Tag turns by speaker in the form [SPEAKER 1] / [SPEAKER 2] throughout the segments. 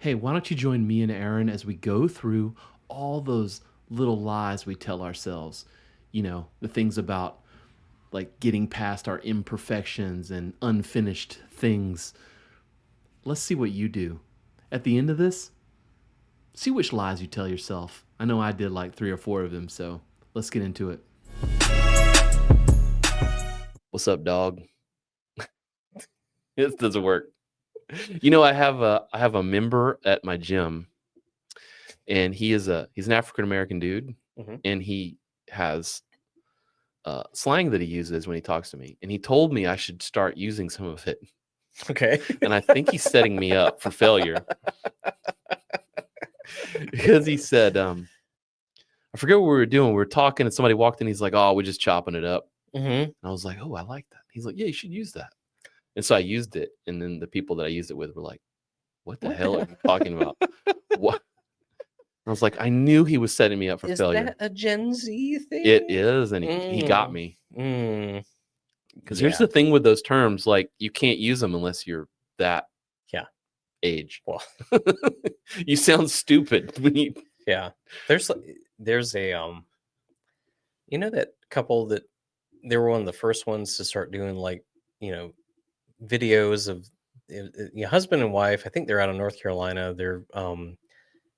[SPEAKER 1] hey, why don't you join me and Aaron as we go through all those little lies we tell ourselves? You know, the things about like getting past our imperfections and unfinished things. Let's see what you do. At the end of this, see which lies you tell yourself. I know I did like 3 or 4 of them, so let's get into it. What's up, dog? This doesn't work. You know, I have a member at my gym, and he's an African American dude, and he has slang that he uses when he talks to me, and he told me I should start using some of it.
[SPEAKER 2] Okay.
[SPEAKER 1] And I think he's setting me up for failure because he said, I forget what we were doing. We were talking, and somebody walked in. He's like, "Oh, we're just chopping it up." And I was like, "Oh, I like that." He's like, "Yeah, you should use that." And so I used it, and then the people that I used it with were like, "What the hell are you talking about?" What? I was like, I knew he was setting me up for failure.
[SPEAKER 2] Is that a Gen Z thing?
[SPEAKER 1] It is, and he got me. Because here's the thing with those terms, like you can't use them unless you're that age.
[SPEAKER 2] Well,
[SPEAKER 1] you sound stupid when you.
[SPEAKER 2] Yeah. There's a you know, that couple that they were one of the first ones to start doing, like, you know, videos of husband and wife. I think they're out of North Carolina. They're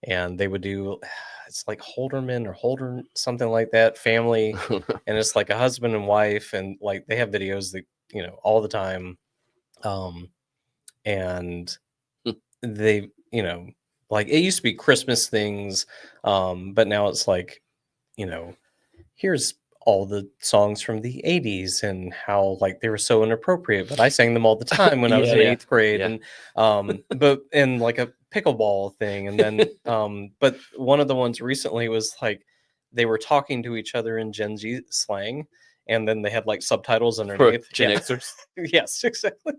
[SPEAKER 2] and they would do, it's like Holderman or Holder, something like that, family. And it's like a husband and wife, and like they have videos that, you know, all the time. And they, you know, like it used to be Christmas things, but now it's like, you know, here's all the songs from the 80s and how like they were so inappropriate, but I sang them all the time when I was in 8th grade. And but in like a pickleball thing. And then but one of the ones recently was like they were talking to each other in Gen Z slang, and then they had like subtitles underneath.
[SPEAKER 1] For Gen Xers.
[SPEAKER 2] Yes, exactly.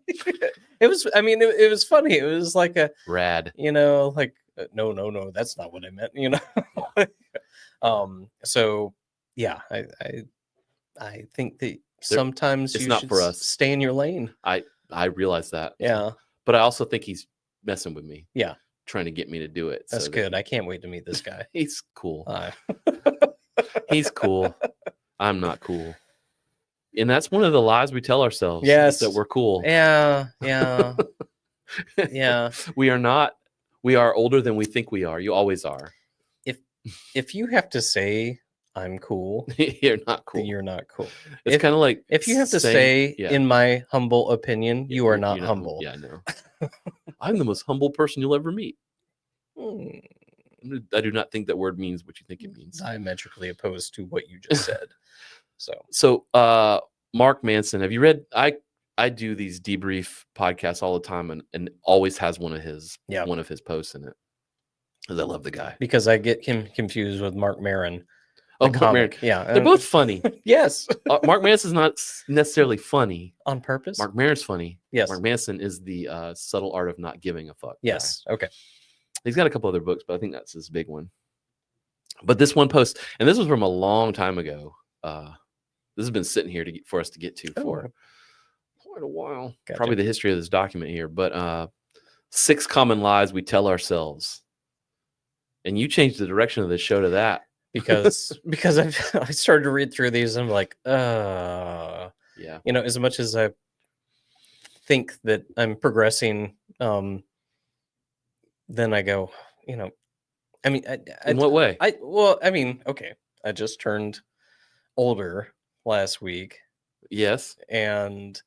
[SPEAKER 2] It was, I mean, it was funny. It was like a
[SPEAKER 1] rad,
[SPEAKER 2] you know, like no, that's not what I meant, you know. So yeah, I think that sometimes
[SPEAKER 1] it's
[SPEAKER 2] you
[SPEAKER 1] not
[SPEAKER 2] should
[SPEAKER 1] for us.
[SPEAKER 2] Stay in your lane.
[SPEAKER 1] I realize that.
[SPEAKER 2] Yeah.
[SPEAKER 1] But I also think he's messing with me.
[SPEAKER 2] Yeah.
[SPEAKER 1] Trying to get me to do it.
[SPEAKER 2] That's good. I can't wait to meet this guy.
[SPEAKER 1] He's cool. He's cool. I'm not cool. And that's one of the lies we tell ourselves.
[SPEAKER 2] Yes.
[SPEAKER 1] That we're cool.
[SPEAKER 2] Yeah. Yeah. Yeah.
[SPEAKER 1] We are not. We are older than we think we are. You always are.
[SPEAKER 2] If you have to say I'm cool,
[SPEAKER 1] you're not cool.
[SPEAKER 2] You're not cool.
[SPEAKER 1] It's kind of like
[SPEAKER 2] if you have to say, in my humble opinion, you are not humble.
[SPEAKER 1] Yeah, I know. I'm the most humble person you'll ever meet. I do not think that word means what you think it means.
[SPEAKER 2] Diametrically opposed to what you just said.
[SPEAKER 1] So Mark Manson, have you read? I do these debrief podcasts all the time, and always has one of his posts in it. Because I love the guy.
[SPEAKER 2] Because I get him confused with Mark Maron.
[SPEAKER 1] Oh, Mark Maron.
[SPEAKER 2] Yeah,
[SPEAKER 1] they're both funny.
[SPEAKER 2] Yes.
[SPEAKER 1] Mark Manson's not necessarily funny
[SPEAKER 2] on purpose.
[SPEAKER 1] Mark Maron's funny.
[SPEAKER 2] Yes.
[SPEAKER 1] Mark Manson is the subtle art of not giving a fuck.
[SPEAKER 2] Yes. Guy. Okay.
[SPEAKER 1] He's got a couple other books, but I think that's his big one. But this one post, and this was from a long time ago. This has been sitting here for us to get to for quite a while. Gotcha. Probably the history of this document here. But 6 common lies we tell ourselves. And you changed the direction of the show to that.
[SPEAKER 2] Because I started to read through these, and I'm like, yeah. You know, as much as I think that I'm progressing, then I go, you know, I mean,
[SPEAKER 1] in what way?
[SPEAKER 2] I mean, okay, I just turned older last week.
[SPEAKER 1] Yes.
[SPEAKER 2] And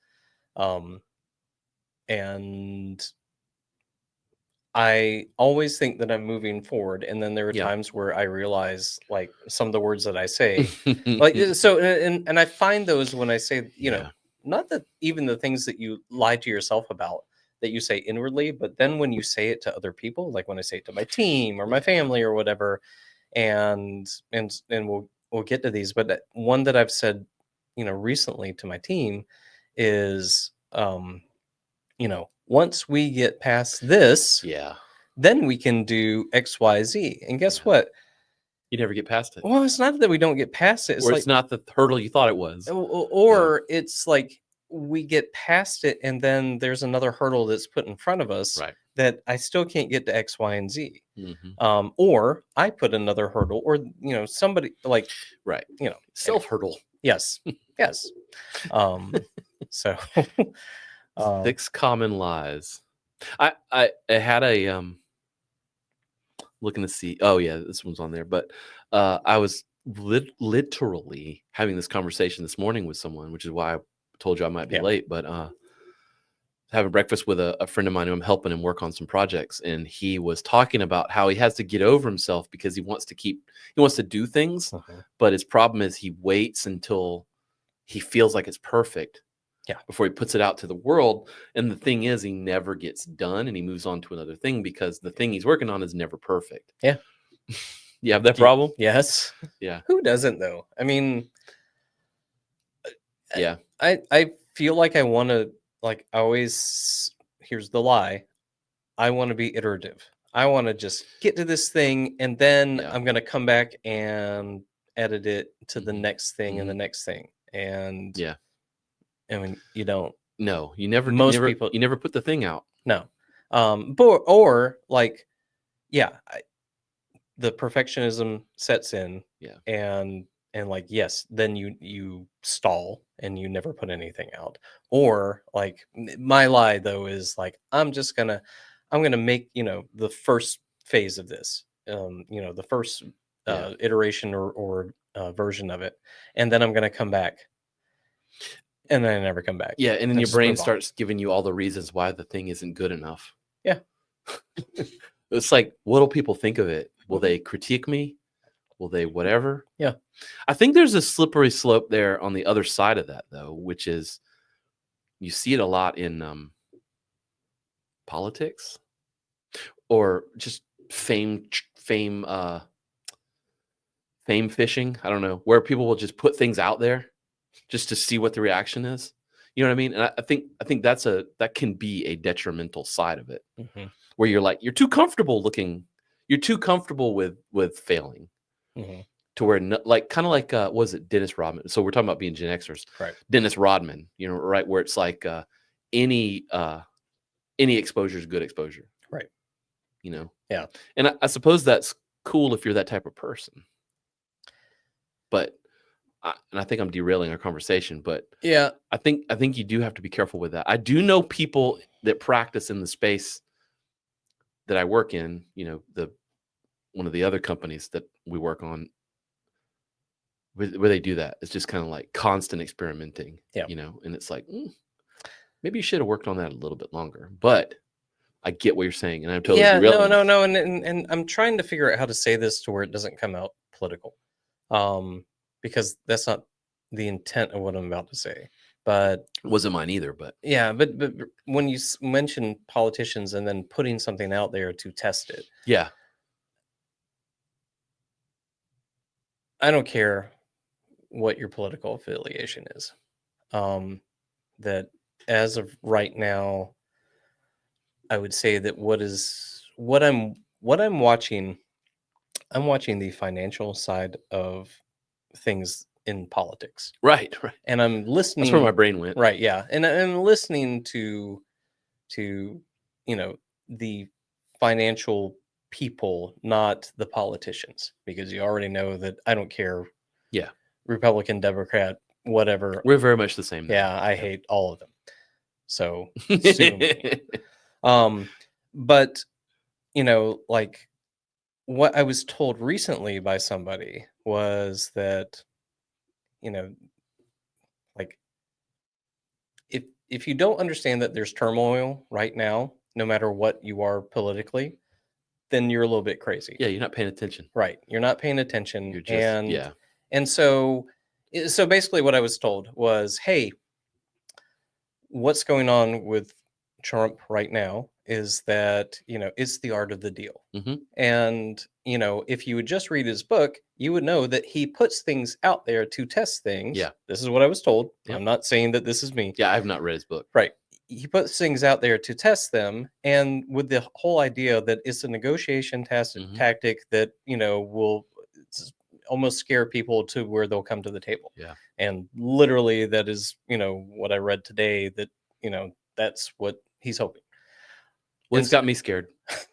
[SPEAKER 2] I always think that I'm moving forward, and then there are times where I realize, like, some of the words that I say, like, so, and I find those when I say, you know, not that even the things that you lie to yourself about that you say inwardly, but then when you say it to other people, like when I say it to my team or my family or whatever, and we'll get to these, but one that I've said, you know, recently to my team is, you know, once we get past this, then we can do X, Y, Z. And guess what?
[SPEAKER 1] You never get past it.
[SPEAKER 2] Well, it's not that we don't get past it.
[SPEAKER 1] It's it's not the hurdle you thought it was.
[SPEAKER 2] Or it's like we get past it, and then there's another hurdle that's put in front of us that I still can't get to X, Y, and Z.
[SPEAKER 1] Mm-hmm.
[SPEAKER 2] Or I put another hurdle, or somebody like
[SPEAKER 1] Right.
[SPEAKER 2] anyway.
[SPEAKER 1] Self-hurdle.
[SPEAKER 2] Yes. Yes. So
[SPEAKER 1] 6 common lies. I had a looking to see. Oh yeah, this one's on there. But I was literally having this conversation this morning with someone, which is why I told you I might be late. But having breakfast with a friend of mine who I'm helping him work on some projects, and he was talking about how he has to get over himself because he wants to do things, but his problem is he waits until he feels like it's perfect before he puts it out to the world. And the thing is, he never gets done, and he moves on to another thing because the thing he's working on is never perfect.
[SPEAKER 2] Yeah.
[SPEAKER 1] You have that problem?
[SPEAKER 2] Yes.
[SPEAKER 1] Yeah.
[SPEAKER 2] Who doesn't though? I mean,
[SPEAKER 1] yeah.
[SPEAKER 2] I feel like I want to, like, I always, here's the lie. I want to be iterative. I want to just get to this thing, and then I'm going to come back and edit it to the next thing and the next thing. And I mean, you don't.
[SPEAKER 1] No, you never.
[SPEAKER 2] Most people,
[SPEAKER 1] you never put the thing out.
[SPEAKER 2] No. Or like, the perfectionism sets in.
[SPEAKER 1] Yeah.
[SPEAKER 2] And like, yes, then you stall and you never put anything out. Or like, my lie though is like, I'm gonna make the first phase of this, the first iteration or version of it, and then I'm gonna come back, and then I never come back.
[SPEAKER 1] Yeah, and then your brain starts giving you all the reasons why the thing isn't good enough.
[SPEAKER 2] Yeah.
[SPEAKER 1] It's like, what will people think of it? Will they critique me? Will they whatever?
[SPEAKER 2] Yeah.
[SPEAKER 1] I think there's a slippery slope there on the other side of that, though, which is you see it a lot in politics or just fame fishing. I don't know, where people will just put things out there just to see what the reaction is. You know what I mean? And I think that can be a detrimental side of it, where you're like, you're too comfortable with failing. To where, like, kind of like, was it Dennis Rodman? So we're talking about being Gen Xers,
[SPEAKER 2] right?
[SPEAKER 1] Dennis Rodman, right? Where it's like any exposure is good exposure,
[SPEAKER 2] right?
[SPEAKER 1] Yeah. And I suppose that's cool if you're that type of person. But and I think I'm derailing our conversation, but
[SPEAKER 2] yeah,
[SPEAKER 1] I think you do have to be careful with that. I do know people that practice in the space that I work in. One of the other companies that we work on, where they do that. It's just kind of like constant experimenting, and it's like, maybe you should have worked on that a little bit longer. But I get what you're saying, and I'm totally derailing.
[SPEAKER 2] No, and I'm trying to figure out how to say this to where it doesn't come out political, because that's not the intent of what I'm about to say. But
[SPEAKER 1] it wasn't mine either. But
[SPEAKER 2] yeah, but when you mention politicians and then putting something out there to test it,
[SPEAKER 1] yeah,
[SPEAKER 2] I don't care what your political affiliation is. That as of right now, I would say that what I'm watching, I'm watching the financial side of things in politics.
[SPEAKER 1] Right.
[SPEAKER 2] And I'm listening.
[SPEAKER 1] That's where my brain went.
[SPEAKER 2] Right, yeah. And I'm listening to the financial people, not the politicians, because you already know that I don't care.
[SPEAKER 1] Yeah.
[SPEAKER 2] Republican, Democrat, whatever.
[SPEAKER 1] We're very much the same.
[SPEAKER 2] Yeah, I hate all of them. So sue me. But like, what I was told recently by somebody was that, like, if you don't understand that there's turmoil right now, no matter what you are politically, then you're a little bit crazy.
[SPEAKER 1] Yeah, you're not paying attention.
[SPEAKER 2] Right. You're not paying attention.
[SPEAKER 1] You're just,
[SPEAKER 2] and so basically what I was told was, hey, what's going on with Trump right now is that, it's the art of the deal. And, if you would just read his book, you would know that he puts things out there to test things.
[SPEAKER 1] Yeah.
[SPEAKER 2] This is what I was told. Yep. I'm not saying that this is me.
[SPEAKER 1] Yeah, I have not read his book.
[SPEAKER 2] Right. He puts things out there to test them, and with the whole idea that it's a negotiation tactic that, will almost scare people to where they'll come to the table.
[SPEAKER 1] Yeah.
[SPEAKER 2] And literally that is, what I read today, that, that's what he's hoping.
[SPEAKER 1] Well, it's got me scared.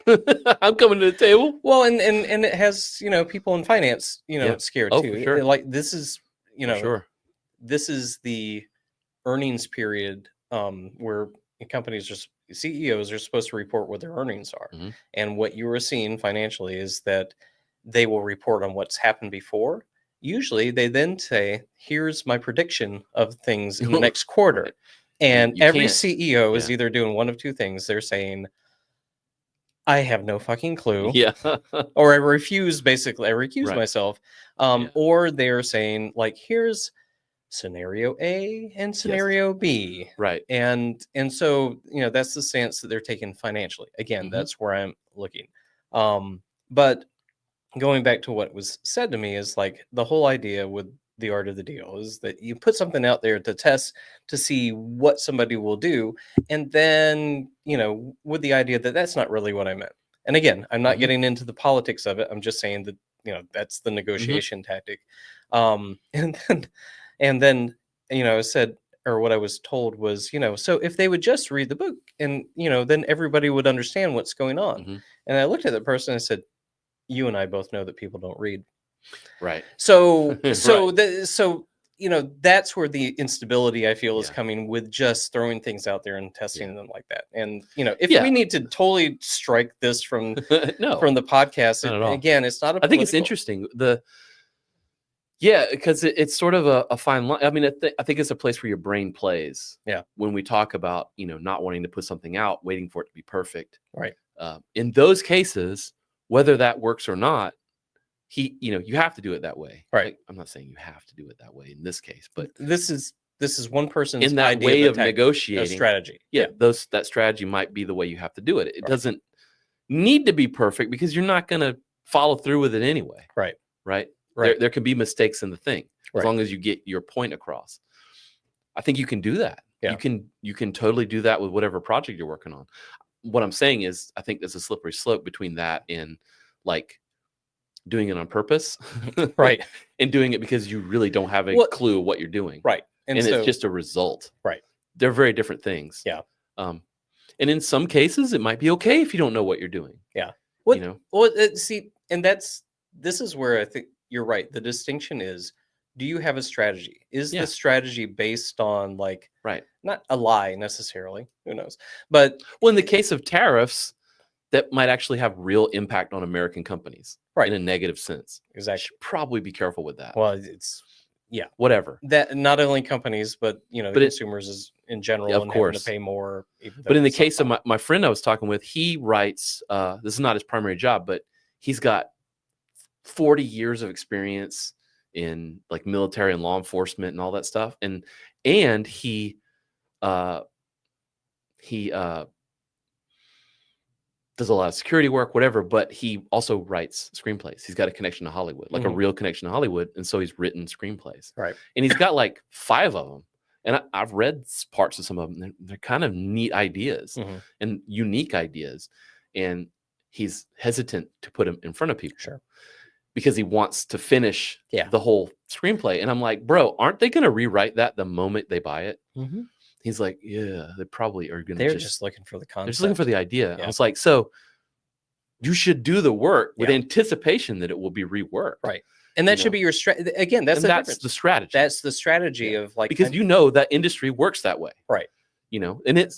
[SPEAKER 1] I'm coming to the table.
[SPEAKER 2] Well, and it has, people in finance, scared
[SPEAKER 1] Oh,
[SPEAKER 2] too.
[SPEAKER 1] for sure.
[SPEAKER 2] Like this is,
[SPEAKER 1] For sure.
[SPEAKER 2] this is the earnings period where companies CEOs are supposed to report what their earnings are.
[SPEAKER 1] Mm-hmm.
[SPEAKER 2] And what you are seeing financially is that they will report on what's happened before. Usually they then say, here's my prediction of things in the next quarter.
[SPEAKER 1] Right.
[SPEAKER 2] And
[SPEAKER 1] you
[SPEAKER 2] every
[SPEAKER 1] can't.
[SPEAKER 2] CEO is either doing one of two things. They're saying, I have no fucking clue.
[SPEAKER 1] Yeah.
[SPEAKER 2] Or I refuse, basically. I recuse
[SPEAKER 1] Right.
[SPEAKER 2] myself. Or they're saying, like, here's scenario A and scenario B.
[SPEAKER 1] Right.
[SPEAKER 2] And so, that's the stance that they're taking financially. Again, that's where I'm looking. But going back to what was said to me is like the whole idea with the art of the deal is that you put something out there to test to see what somebody will do, and then with the idea that that's not really what I meant. And again, I'm not getting into the politics of it. I'm just saying that that's the negotiation tactic. And then said, or what I was told was, so if they would just read the book and then everybody would understand what's going on. And I looked at the person and I said, you and I both know that people don't read.
[SPEAKER 1] Right.
[SPEAKER 2] So
[SPEAKER 1] Right.
[SPEAKER 2] so that's where the instability I feel is coming with just throwing things out there and testing them like that. And if we need to totally strike this from
[SPEAKER 1] No,
[SPEAKER 2] from the podcast,
[SPEAKER 1] not at all.
[SPEAKER 2] again, it's not a
[SPEAKER 1] I think it's interesting. Because it's sort of a fine line. I mean, I think it's a place where your brain plays.
[SPEAKER 2] Yeah.
[SPEAKER 1] When we talk about not wanting to put something out, waiting for it to be perfect.
[SPEAKER 2] Right.
[SPEAKER 1] In those cases, whether that works or not, you have to do it that way.
[SPEAKER 2] Right.
[SPEAKER 1] Like, I'm not saying you have to do it that way in this case, but
[SPEAKER 2] this is one person's
[SPEAKER 1] in that
[SPEAKER 2] idea
[SPEAKER 1] way of
[SPEAKER 2] tactic,
[SPEAKER 1] negotiating
[SPEAKER 2] strategy.
[SPEAKER 1] That strategy might be the way you have to do it. It doesn't need to be perfect because you're not going to follow through with it anyway.
[SPEAKER 2] Right.
[SPEAKER 1] There can be mistakes in the thing as long as you get your point across. I think you can do that.
[SPEAKER 2] Yeah.
[SPEAKER 1] You can totally do that with whatever project you're working on. What I'm saying is, I think there's a slippery slope between that and like doing it on purpose,
[SPEAKER 2] right,
[SPEAKER 1] and doing it because you really don't have a clue what you're doing,
[SPEAKER 2] right,
[SPEAKER 1] and so, it's just a result,
[SPEAKER 2] right.
[SPEAKER 1] They're very different things.
[SPEAKER 2] Yeah.
[SPEAKER 1] And in some cases, it might be okay if you don't know what you're doing.
[SPEAKER 2] Yeah. See, and this is where I think you're right. The distinction is, do you have a strategy? Is the strategy based on not a lie necessarily? Who knows? But
[SPEAKER 1] in the case of tariffs, that might actually have real impact on American companies, in a negative sense.
[SPEAKER 2] Exactly.
[SPEAKER 1] You should probably be careful with that.
[SPEAKER 2] Well, it's
[SPEAKER 1] whatever.
[SPEAKER 2] That not only companies, but the consumers is in general,
[SPEAKER 1] of course,
[SPEAKER 2] having to pay more.
[SPEAKER 1] But in the case of my friend I was talking with, he writes. This is not his primary job, but he's got 40 years of experience in like military and law enforcement and all that stuff, and he does a lot of security work, whatever, but he also writes screenplays. He's got a connection to Hollywood, like a real connection to Hollywood. And so he's written screenplays.
[SPEAKER 2] Right.
[SPEAKER 1] And he's got like 5 of them. And I've read parts of some of them. They're kind of neat ideas and unique ideas. And he's hesitant to put them in front of people.
[SPEAKER 2] Sure.
[SPEAKER 1] Because he wants to finish the whole screenplay. And I'm like, bro, aren't they going to rewrite that the moment they buy it? He's like, yeah, they probably are going to.
[SPEAKER 2] They're just looking for the concept.
[SPEAKER 1] They're just looking for the idea. I was like, so you should do the work with anticipation that it will be reworked.
[SPEAKER 2] Right. And that should be your strategy. Again, that's
[SPEAKER 1] the strategy.
[SPEAKER 2] That's the strategy of
[SPEAKER 1] because that industry works that way.
[SPEAKER 2] Right.
[SPEAKER 1] And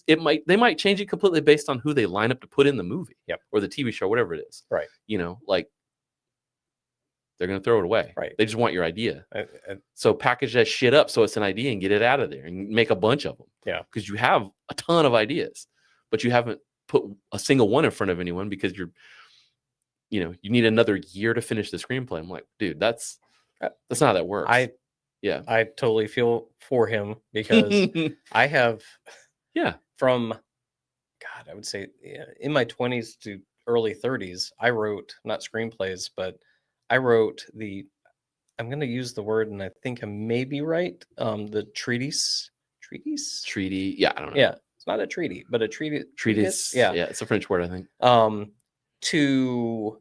[SPEAKER 1] they might change it completely based on who they line up to put in the movie or the TV show, whatever it is.
[SPEAKER 2] Right.
[SPEAKER 1] Like they're going to throw it away.
[SPEAKER 2] Right.
[SPEAKER 1] They just want your idea. So package that shit up so it's an idea and get it out of there and make a bunch of them.
[SPEAKER 2] Yeah.
[SPEAKER 1] Because you have a ton of ideas, but you haven't put a single one in front of anyone because you need another year to finish the screenplay. I'm like, dude, that's not how that works.
[SPEAKER 2] I totally feel for him because I have from God, I would say in my 20s to early 30s, I wrote not screenplays, but I wrote I'm going to use the word, and I think I may be right. The treatise.
[SPEAKER 1] Yeah, I don't know.
[SPEAKER 2] Yeah, it's not a treaty, but a treatise.
[SPEAKER 1] Yeah, it's a French word, I think.
[SPEAKER 2] To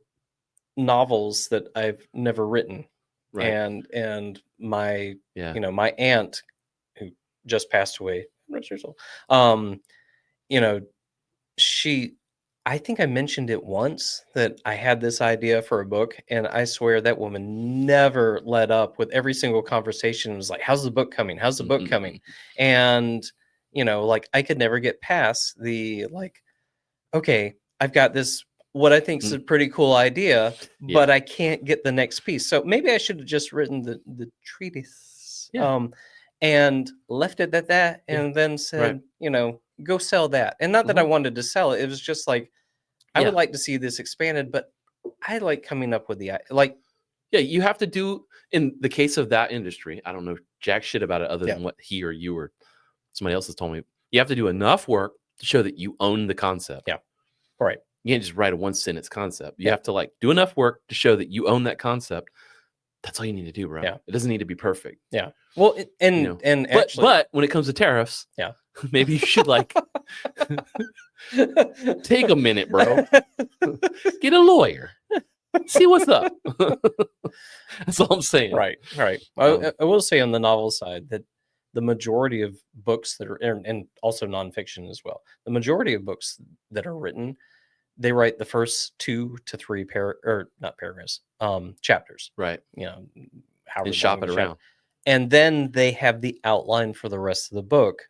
[SPEAKER 2] novels that I've never written,
[SPEAKER 1] right.
[SPEAKER 2] and my my aunt who just passed away, she I think I mentioned it once that I had this idea for a book, and I swear that woman never let up with every single conversation. It was like, "How's the book coming? How's the book coming?" And, like, I could never get past the, like, "Okay, I've got this, what I think is a pretty cool idea,
[SPEAKER 1] Yeah.
[SPEAKER 2] but I can't get the next piece." So maybe I should have just written the treatise,
[SPEAKER 1] Yeah.
[SPEAKER 2] and left it at that,
[SPEAKER 1] Yeah.
[SPEAKER 2] and then
[SPEAKER 1] Right.
[SPEAKER 2] said, "Go sell that." And not that I wanted to sell it. It was just like, I would
[SPEAKER 1] Yeah.
[SPEAKER 2] like to see this expanded, but I like coming up with like,
[SPEAKER 1] Yeah. You have to do, in the case of that industry, I don't know jack shit about it other
[SPEAKER 2] yeah,
[SPEAKER 1] than what he or you or somebody else has told me. You have to do enough work to show that you own the concept.
[SPEAKER 2] yeah, right,
[SPEAKER 1] You can't just write a one sentence concept. You
[SPEAKER 2] yeah,
[SPEAKER 1] have to like do enough work to show that you own that concept. That's all you need to do, bro.
[SPEAKER 2] yeah,
[SPEAKER 1] It doesn't need to be perfect.
[SPEAKER 2] yeah. Well, and actually,
[SPEAKER 1] But when it comes to tariffs,
[SPEAKER 2] yeah,
[SPEAKER 1] maybe you should like take a minute, bro. Get a lawyer. See what's up. That's all I'm saying.
[SPEAKER 2] right, right. I will say on the novel side that the majority of books that are, and also nonfiction as well, the majority of books that are written, they write the first 2 to 3 or not paragraphs, chapters.
[SPEAKER 1] Right.
[SPEAKER 2] However
[SPEAKER 1] And shop
[SPEAKER 2] long
[SPEAKER 1] it
[SPEAKER 2] the chapter,
[SPEAKER 1] around.
[SPEAKER 2] and then they have the outline for the rest of the book,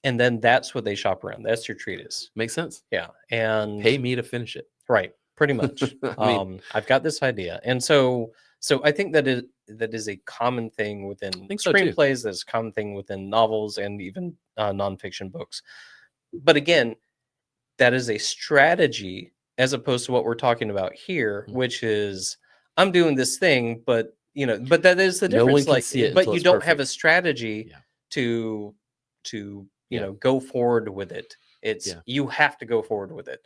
[SPEAKER 2] and then that's what they shop around. That's your treatise.
[SPEAKER 1] Makes sense.
[SPEAKER 2] Yeah, and
[SPEAKER 1] Pay me to finish it.
[SPEAKER 2] right, pretty much.
[SPEAKER 1] I mean,
[SPEAKER 2] I've got this idea, and so I think that is a common thing within
[SPEAKER 1] think so too.
[SPEAKER 2] screenplays. That's a common thing within novels and even nonfiction books. But again, that is a strategy as opposed to what we're talking about here, which is, I'm doing this thing, but but that is the
[SPEAKER 1] No one
[SPEAKER 2] difference.
[SPEAKER 1] can
[SPEAKER 2] Like,
[SPEAKER 1] see it
[SPEAKER 2] but
[SPEAKER 1] until
[SPEAKER 2] you
[SPEAKER 1] it's
[SPEAKER 2] don't have
[SPEAKER 1] perfect.
[SPEAKER 2] a strategy
[SPEAKER 1] Yeah.
[SPEAKER 2] to
[SPEAKER 1] Yeah.
[SPEAKER 2] go forward with it. It's
[SPEAKER 1] Yeah.
[SPEAKER 2] you have to go forward with it,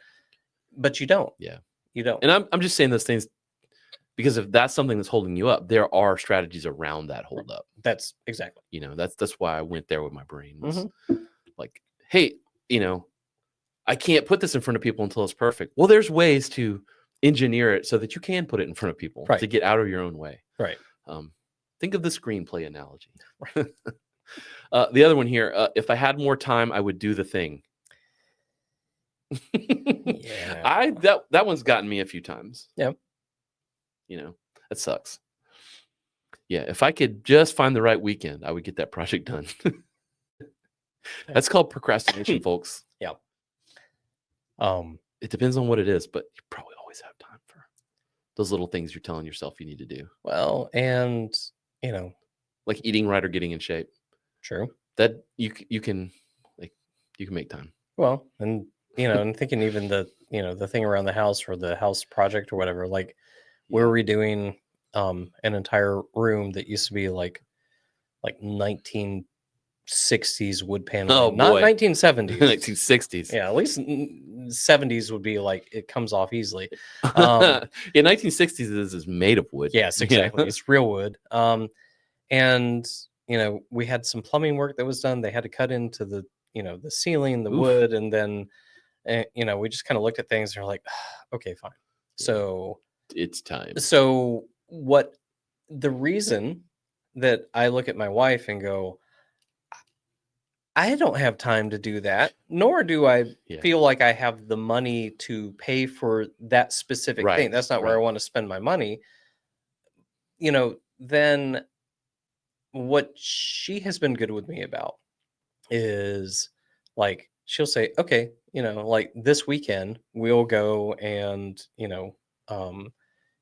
[SPEAKER 2] but you don't.
[SPEAKER 1] Yeah.
[SPEAKER 2] You don't.
[SPEAKER 1] And I'm just saying those things because if that's something that's holding you up, there are strategies around that hold up.
[SPEAKER 2] That's exactly.
[SPEAKER 1] That's why I went there with my brain was
[SPEAKER 2] Mhm.
[SPEAKER 1] like, hey, I can't put this in front of people until it's perfect. Well, there's ways to engineer it so that you can put it in front of people
[SPEAKER 2] Right.
[SPEAKER 1] to get out of your own way.
[SPEAKER 2] Right.
[SPEAKER 1] Think of the screenplay analogy. The other one here, if I had more time, I would do the thing.
[SPEAKER 2] Yeah.
[SPEAKER 1] That one's gotten me a few times.
[SPEAKER 2] Yep.
[SPEAKER 1] That sucks. Yeah, if I could just find the right weekend, I would get that project done. That's called procrastination, folks.
[SPEAKER 2] Yeah.
[SPEAKER 1] It depends on what it is, but you probably always have time for those little things you're telling yourself you need to do.
[SPEAKER 2] Well, and
[SPEAKER 1] like eating right or getting in shape.
[SPEAKER 2] true.
[SPEAKER 1] That you can make time.
[SPEAKER 2] Well, and and thinking even the thing around the house or the house project or whatever, like we're redoing an entire room that used to be like 1960s wood paneling, not 1970s.
[SPEAKER 1] 1960s.
[SPEAKER 2] Yeah, at least 70s would be like it comes off easily.
[SPEAKER 1] 1960s is made of wood.
[SPEAKER 2] Yes, exactly. It's real wood. And we had some plumbing work that was done. They had to cut into the the ceiling, the wood, and then we just kind of looked at things and we're like, okay, fine.
[SPEAKER 1] Yeah.
[SPEAKER 2] So
[SPEAKER 1] it's time.
[SPEAKER 2] So what the reason that I look at my wife and go, I don't have time to do that, nor do I feel like I have the money to pay for that specific thing. That's not where I want to spend my money. Then what she has been good with me about is like, she'll say, okay, like this weekend we'll go and,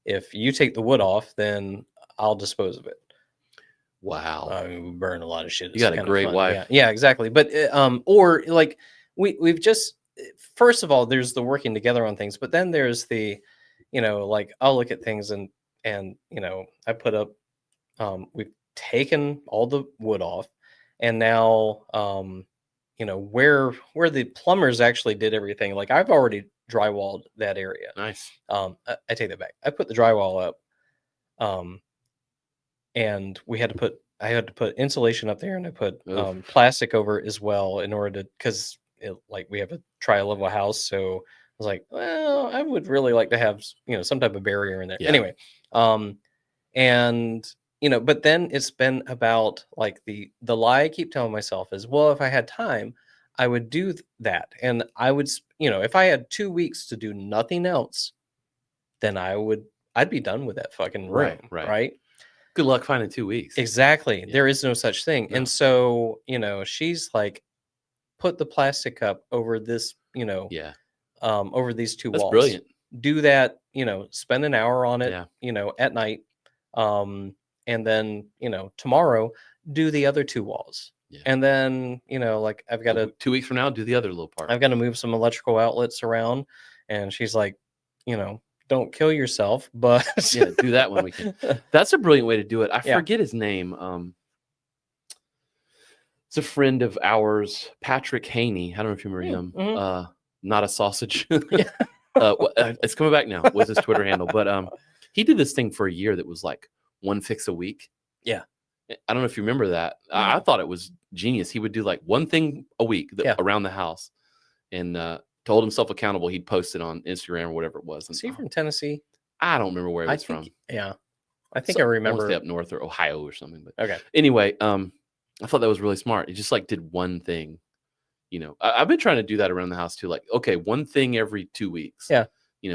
[SPEAKER 2] if you take the wood off, then I'll dispose of it.
[SPEAKER 1] Wow.
[SPEAKER 2] I mean, we burn a lot of shit.
[SPEAKER 1] You got a great wife.
[SPEAKER 2] Yeah, exactly. But or like we've just, first of all, there's the working together on things, but then there's the, like I'll look at things and I put up, we've taken all the wood off, and now where the plumbers actually did everything, like I've already drywalled that area.
[SPEAKER 1] Nice.
[SPEAKER 2] I take that back. I put the drywall up, and I had to put insulation up there, and I put plastic over it as well in order to, because like we have a tri-level house, so I was like, well, I would really like to have some type of barrier in there.
[SPEAKER 1] Yeah.
[SPEAKER 2] Anyway, and but then it's been about like the lie I keep telling myself is, well, if I had time, I would do that. And I would, if I had 2 weeks to do nothing else, then I'd be done with that fucking room. Right.
[SPEAKER 1] Good luck finding 2 weeks.
[SPEAKER 2] Exactly.
[SPEAKER 1] Yeah.
[SPEAKER 2] There is no such thing.
[SPEAKER 1] No.
[SPEAKER 2] And so, she's like, put the plastic cup over this,
[SPEAKER 1] Yeah.
[SPEAKER 2] over these two
[SPEAKER 1] That's
[SPEAKER 2] walls.
[SPEAKER 1] brilliant.
[SPEAKER 2] Do that, spend an hour on it,
[SPEAKER 1] Yeah.
[SPEAKER 2] at night. And then, tomorrow do the other two walls.
[SPEAKER 1] Yeah.
[SPEAKER 2] And then, like I've got to
[SPEAKER 1] 2 weeks from now, do the other little part.
[SPEAKER 2] I've got to move some electrical outlets around. And she's like, don't kill yourself, but
[SPEAKER 1] Yeah, do that when we can. That's a brilliant way to do it. I
[SPEAKER 2] Yeah.
[SPEAKER 1] forget his name. It's a friend of ours, Patrick Haney. I don't know if you remember him.
[SPEAKER 2] Mhm.
[SPEAKER 1] Not a sausage. It's coming back now with his Twitter handle. But he did this thing for a year that was like one fix a week.
[SPEAKER 2] Yeah.
[SPEAKER 1] I don't know if you remember that. I thought it was genius. He would do like one thing a week around the house, and to hold himself accountable, he'd post it on Instagram or whatever it was.
[SPEAKER 2] Is he from Tennessee?
[SPEAKER 1] I don't remember where he was from.
[SPEAKER 2] Yeah. I think I remember.
[SPEAKER 1] I want to say up north or Ohio or something. But
[SPEAKER 2] okay.
[SPEAKER 1] Anyway, I thought that was really smart. He just like did one thing. I've been trying to do that around the house too. Like, okay, one thing every 2 weeks.
[SPEAKER 2] Yeah.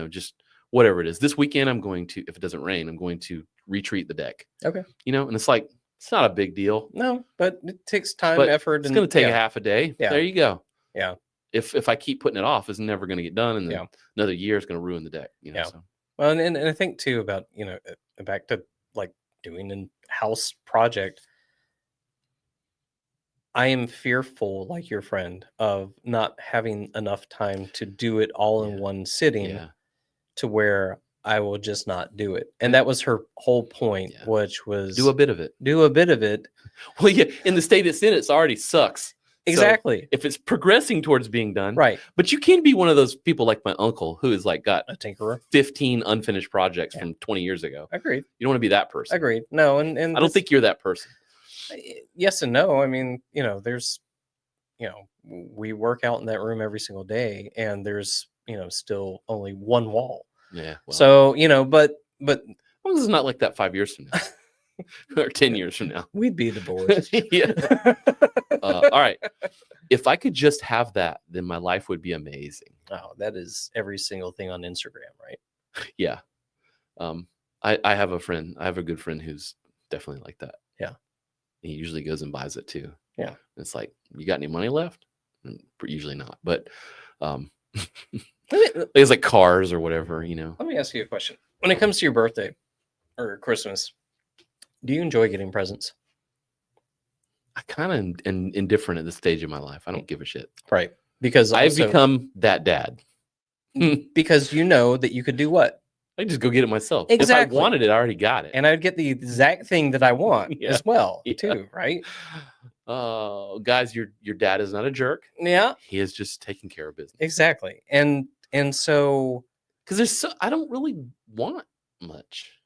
[SPEAKER 1] Just whatever it is. This weekend, I'm going to, if it doesn't rain, I'm going to retreat the deck.
[SPEAKER 2] Okay.
[SPEAKER 1] And it's like, it's not a big deal.
[SPEAKER 2] No, but it takes time, effort.
[SPEAKER 1] It's going to take a half a day.
[SPEAKER 2] Yeah.
[SPEAKER 1] There you go.
[SPEAKER 2] Yeah.
[SPEAKER 1] If I keep putting it off, it's never going to get done. And then another year is going to ruin the deck. So.
[SPEAKER 2] Well, and I think too about, back to like doing a house project. I am fearful, like your friend, of not having enough time to do it all in one sitting to where I will just not do it. And that was her whole point, which was
[SPEAKER 1] do a bit of it. Well, yeah, in the state it's in, it already sucks.
[SPEAKER 2] Exactly.
[SPEAKER 1] So if it's progressing towards being done.
[SPEAKER 2] Right.
[SPEAKER 1] But you can be one of those people like my uncle who is like got
[SPEAKER 2] a tinkerer,
[SPEAKER 1] 15 unfinished projects from 20 years ago.
[SPEAKER 2] Agreed.
[SPEAKER 1] You don't want to be that person.
[SPEAKER 2] Agreed. No, and
[SPEAKER 1] I don't think you're that person.
[SPEAKER 2] Yes and no. I mean, there's, we work out in that room every single day, and there's, still only one wall.
[SPEAKER 1] Yeah.
[SPEAKER 2] Well, so, but
[SPEAKER 1] as long as it's not like that 5 years from now or 10 years from now,
[SPEAKER 2] we'd be divorced.
[SPEAKER 1] All right. If I could just have that, then my life would be amazing.
[SPEAKER 2] Oh, that is every single thing on Instagram, right?
[SPEAKER 1] Yeah. I have a friend. I have a good friend who's definitely like that.
[SPEAKER 2] Yeah.
[SPEAKER 1] He usually goes and buys it too.
[SPEAKER 2] Yeah.
[SPEAKER 1] It's like, you got any money left? Usually not, but it's like cars or whatever,
[SPEAKER 2] Let me ask you a question. When it comes to your birthday or Christmas, do you enjoy getting presents?
[SPEAKER 1] I kind of am indifferent at this stage of my life. I don't give a shit.
[SPEAKER 2] Right. Because
[SPEAKER 1] I've become that dad.
[SPEAKER 2] Because you know that you could do what?
[SPEAKER 1] I just go get it myself.
[SPEAKER 2] Exactly.
[SPEAKER 1] If I wanted it, I already got it.
[SPEAKER 2] And I'd get the exact thing that I want as well, too, right?
[SPEAKER 1] Oh, guys, your dad is not a jerk.
[SPEAKER 2] Yeah.
[SPEAKER 1] He is just taking care of business.
[SPEAKER 2] Exactly. And so,
[SPEAKER 1] because I don't really want much.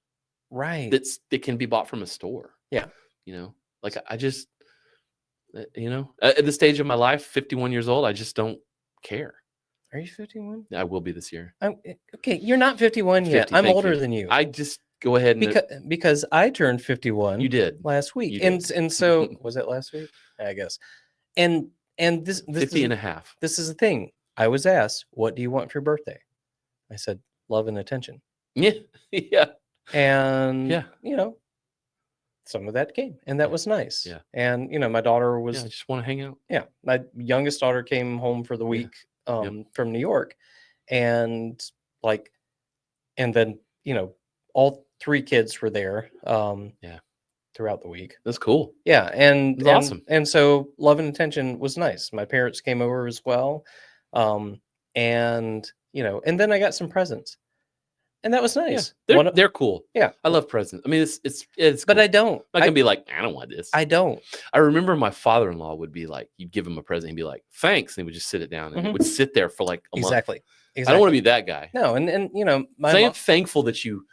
[SPEAKER 2] Right.
[SPEAKER 1] That can be bought from a store.
[SPEAKER 2] Yeah.
[SPEAKER 1] Like I just, at the stage of my life, 51 years old, I just don't care.
[SPEAKER 2] Are you 51?
[SPEAKER 1] I will be this year.
[SPEAKER 2] Okay, you're not 51 yet. I'm older than you.
[SPEAKER 1] I just go ahead and
[SPEAKER 2] because I turned 51.
[SPEAKER 1] You did
[SPEAKER 2] last week, and so was it last week? I guess. And this
[SPEAKER 1] 50 and a half.
[SPEAKER 2] This is the thing. I was asked, "What do you want for your birthday?" I said, "Love and attention."
[SPEAKER 1] Yeah, yeah,
[SPEAKER 2] and some of that came, and that was nice.
[SPEAKER 1] Yeah,
[SPEAKER 2] and my daughter was.
[SPEAKER 1] I just want to hang out.
[SPEAKER 2] Yeah, my youngest daughter came home for the week. From New York, and then all three kids were there throughout the week.
[SPEAKER 1] That's cool.
[SPEAKER 2] Yeah, and
[SPEAKER 1] awesome.
[SPEAKER 2] And so love and attention was nice. My parents came over as well, and and then I got some presents, and that was nice.
[SPEAKER 1] Yeah, they're cool.
[SPEAKER 2] Yeah,
[SPEAKER 1] I love presents. I mean, it's cool.
[SPEAKER 2] But I don't.
[SPEAKER 1] I can be like, I don't want this.
[SPEAKER 2] I don't.
[SPEAKER 1] I remember my father-in-law would be like, you'd give him a present, he'd be like, thanks, and he would just sit it down, and it would sit there for like a month.
[SPEAKER 2] Exactly.
[SPEAKER 1] I don't want to be that guy.
[SPEAKER 2] No, and
[SPEAKER 1] I am thankful that you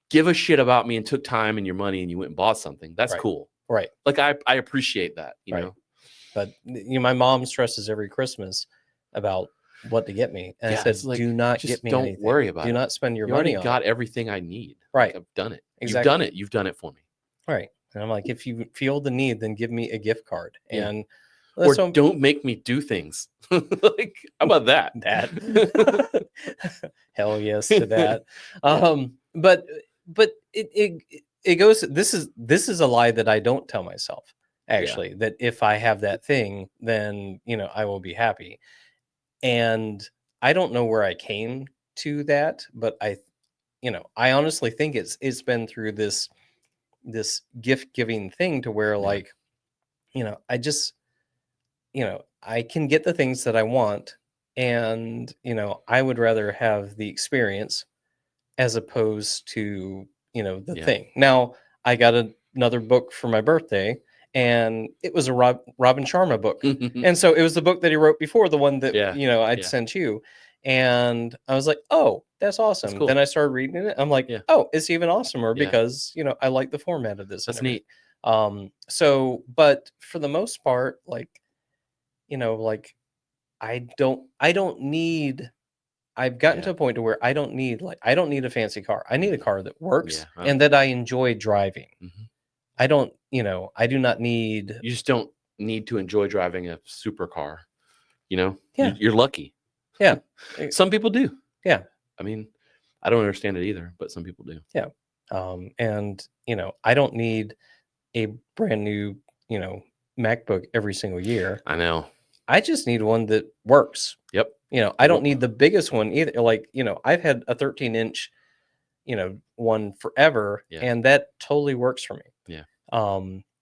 [SPEAKER 1] give a shit about me and took time and your money and you went and bought something. That's cool.
[SPEAKER 2] Right.
[SPEAKER 1] Like I appreciate that. You know.
[SPEAKER 2] But my mom stresses every Christmas about what to get me, and I said, like, "Do not get me.
[SPEAKER 1] Don't worry about it.
[SPEAKER 2] Do not spend your money on.
[SPEAKER 1] Got everything I need.
[SPEAKER 2] Right.
[SPEAKER 1] Like, I've done it.
[SPEAKER 2] Exactly.
[SPEAKER 1] You've done it for me.
[SPEAKER 2] Right. And I'm like, if you feel the need, then give me a gift card. And
[SPEAKER 1] or don't make me do things. Like, how about that?
[SPEAKER 2] That. Hell yes to that. But it goes. This is a lie that I don't tell myself. Actually, that if I have that thing, then I will be happy. And I don't know where I came to that, but I honestly think it's been through this gift giving thing to where like, I just, I can get the things that I want, and I would rather have the experience as opposed to the thing. Now I got another book for my birthday, and it was a Robin Sharma book, and so it was the book that he wrote before the one that I'd sent you, and I was like, oh, that's awesome. That's cool. Then I started reading it. I'm like, oh, it's even awesomer because I like the format of this.
[SPEAKER 1] That's neat.
[SPEAKER 2] So, but for the most part, like, like I don't need. I've gotten to a point to where I don't need a fancy car. I need a car that works and that I enjoy driving. I don't, I do not need.
[SPEAKER 1] You just don't need to enjoy driving a supercar.
[SPEAKER 2] Yeah.
[SPEAKER 1] You're lucky.
[SPEAKER 2] Yeah.
[SPEAKER 1] Some people do.
[SPEAKER 2] Yeah.
[SPEAKER 1] I mean, I don't understand it either, but some people do.
[SPEAKER 2] Yeah. And I don't need a brand new, MacBook every single year.
[SPEAKER 1] I know.
[SPEAKER 2] I just need one that works.
[SPEAKER 1] Yep.
[SPEAKER 2] I don't need the biggest one either. Like, I've had a 13-inch, one forever, and that totally works for me.
[SPEAKER 1] Yeah.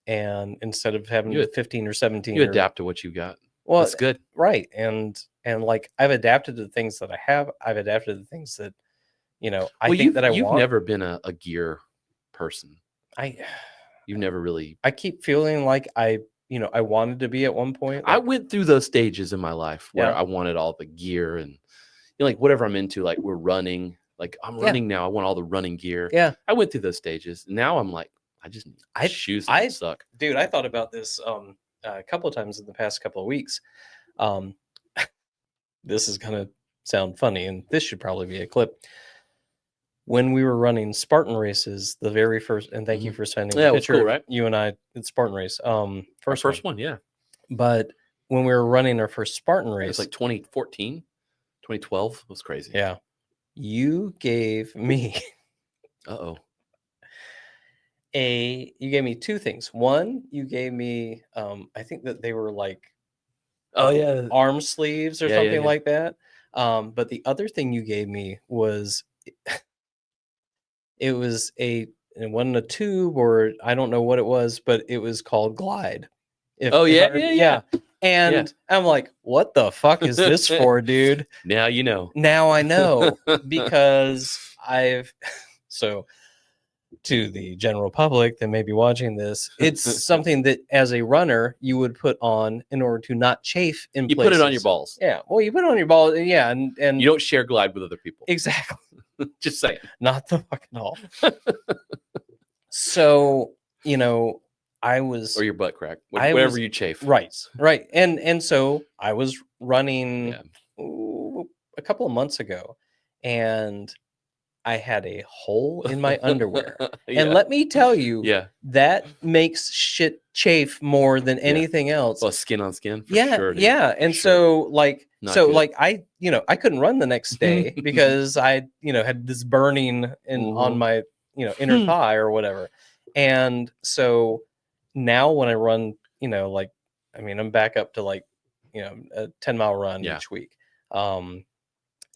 [SPEAKER 2] And instead of having 15 or 17,
[SPEAKER 1] you adapt to what you got.
[SPEAKER 2] Well,
[SPEAKER 1] that's good.
[SPEAKER 2] Right. And like, I've adapted to the things that I have. I've adapted to the things that, I think that you've
[SPEAKER 1] never been a gear person. You've never really.
[SPEAKER 2] I keep feeling like I wanted to be at one point.
[SPEAKER 1] I went through those stages in my life where I wanted all the gear and like whatever I'm into, like we're running, like I'm running now. I want all the running gear.
[SPEAKER 2] Yeah.
[SPEAKER 1] I went through those stages. Now I'm like, I just need shoes that suck.
[SPEAKER 2] Dude, I thought about this a couple of times in the past couple of weeks. This is going to sound funny, and this should probably be a clip. When we were running Spartan races, the very first, and thank you for sending the picture,
[SPEAKER 1] cool, right?
[SPEAKER 2] You and I at Spartan race.
[SPEAKER 1] First one, yeah.
[SPEAKER 2] But when we were running our first Spartan race,
[SPEAKER 1] it was like 2014, 2012. It was crazy.
[SPEAKER 2] Yeah. You gave me you gave me two things. One, you gave me I think that they were like arm sleeves or something like that. But the other thing you gave me was it wasn't a tube, or I don't know what it was, but it was called Glide. And I'm like, what the fuck is this for, dude?
[SPEAKER 1] Now you know.
[SPEAKER 2] Now I know, because so to the general public that may be watching this, it's something that as a runner you would put on in order to not chafe in places.
[SPEAKER 1] You put it on your balls.
[SPEAKER 2] Yeah. Well, you put it on your balls. Yeah. And
[SPEAKER 1] you don't share Glide with other people.
[SPEAKER 2] Exactly.
[SPEAKER 1] Just saying.
[SPEAKER 2] Not the fucking all. So, I was,
[SPEAKER 1] or your butt crack, whatever you chafe.
[SPEAKER 2] Right. And so I was running a couple of months ago, and I had a hole in my underwear. And let me tell you, that makes shit chafe more than anything else.
[SPEAKER 1] Well, skin on skin. For sure, dude.
[SPEAKER 2] Yeah. And so I couldn't run the next day because I, had this burning on my, inner thigh or whatever. And so now when I run, I'm back up to like, a 10-mile run each week.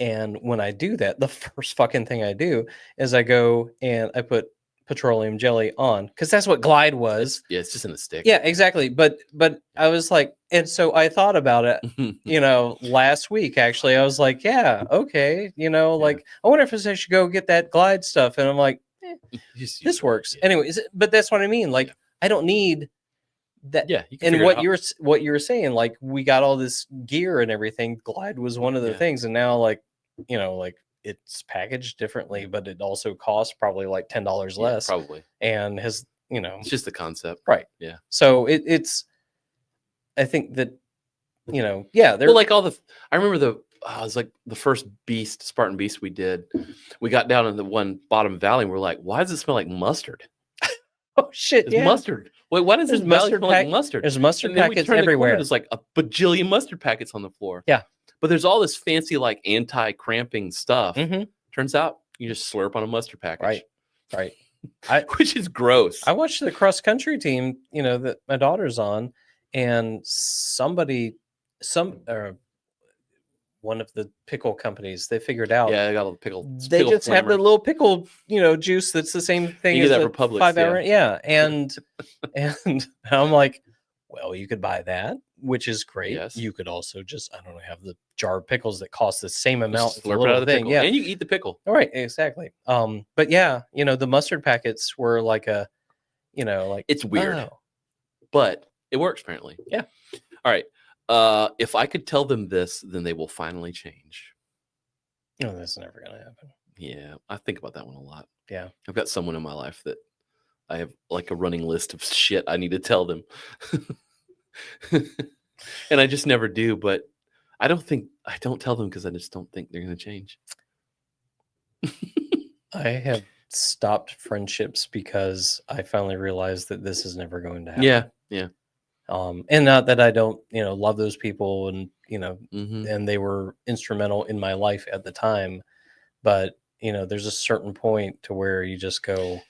[SPEAKER 2] And when I do that, the first fucking thing I do is I go and I put petroleum jelly on, because that's what Glide was.
[SPEAKER 1] It's just in a stick.
[SPEAKER 2] Yeah, exactly. But I was like, and so I thought about it, last week, actually. I was like, yeah, okay. Like, I wonder if I should go get that Glide stuff. And I'm like, this works. Anyways, but that's what I mean. Like, I don't need that.
[SPEAKER 1] Yeah.
[SPEAKER 2] And what you were saying, like, we got all this gear and everything. Glide was one of the things. And now, like, like, it's packaged differently, but it also costs probably like $10 less.
[SPEAKER 1] Probably.
[SPEAKER 2] And has,
[SPEAKER 1] it's just the concept.
[SPEAKER 2] Right.
[SPEAKER 1] Yeah.
[SPEAKER 2] So it's, I think that, they're
[SPEAKER 1] like I remember it was like the first Spartan Beast we did. We got down in the one bottom valley and we're like, why does it smell like mustard?
[SPEAKER 2] Oh shit.
[SPEAKER 1] It's mustard. Wait, why does this valley smell like mustard?
[SPEAKER 2] There's mustard
[SPEAKER 1] And then we
[SPEAKER 2] packets
[SPEAKER 1] turn the corner,
[SPEAKER 2] everywhere.
[SPEAKER 1] there's like a bajillion mustard packets on the floor.
[SPEAKER 2] Yeah.
[SPEAKER 1] But there's all this fancy like anti-cramping stuff.
[SPEAKER 2] Mhm.
[SPEAKER 1] Turns out you just slurp on a mustard package.
[SPEAKER 2] Right.
[SPEAKER 1] Which is gross.
[SPEAKER 2] I watched the cross country team, that my daughter's on, and one of the pickle companies, they figured out.
[SPEAKER 1] Yeah, I got a pickle.
[SPEAKER 2] They just have the little pickle, juice that's the same thing
[SPEAKER 1] You
[SPEAKER 2] as
[SPEAKER 1] get that
[SPEAKER 2] the
[SPEAKER 1] for Publix,
[SPEAKER 2] 5 hour. Yeah. And I'm like, well, you could buy that, which is great.
[SPEAKER 1] Yes.
[SPEAKER 2] You could also just, I don't know, have the jar of pickles that cost the same amount.
[SPEAKER 1] Just slurp it out of the pickle.
[SPEAKER 2] Yeah.
[SPEAKER 1] And you eat the pickle.
[SPEAKER 2] All right, exactly. But yeah, the mustard packets were like
[SPEAKER 1] it's weird.
[SPEAKER 2] Oh.
[SPEAKER 1] But it works apparently.
[SPEAKER 2] Yeah.
[SPEAKER 1] All right. If I could tell them this, then they will finally change.
[SPEAKER 2] No, that's never going to happen.
[SPEAKER 1] Yeah, I think about that one a lot.
[SPEAKER 2] Yeah.
[SPEAKER 1] I've got someone in my life that I have like a running list of shit I need to tell them. And I just never do, but I don't tell them because I just don't think they're going to change.
[SPEAKER 2] I have stopped friendships because I finally realized that this is never going to happen.
[SPEAKER 1] Yeah.
[SPEAKER 2] And not that I don't, love those people and,
[SPEAKER 1] Mm-hmm.
[SPEAKER 2] and they were instrumental in my life at the time. But, there's a certain point to where you just go.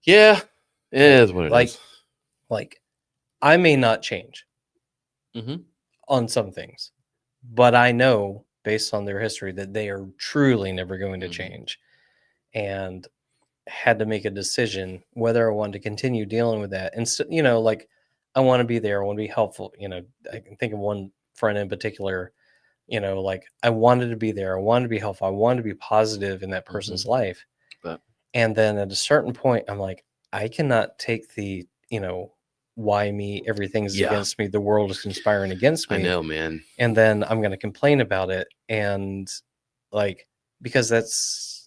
[SPEAKER 1] Yeah, it is what it is.
[SPEAKER 2] Like, I may not change on some things, but I know based on their history that they are truly never going to change. And had to make a decision whether I wanted to continue dealing with that. And so, I want to be there. I want to be helpful. I can think of one friend in particular, I wanted to be there. I wanted to be helpful. I wanted to be positive in that person's life. And then at a certain point, I'm like, I cannot take the, why me? Everything's against me. The world is conspiring against me.
[SPEAKER 1] I know, man.
[SPEAKER 2] And then I'm going to complain about it. And because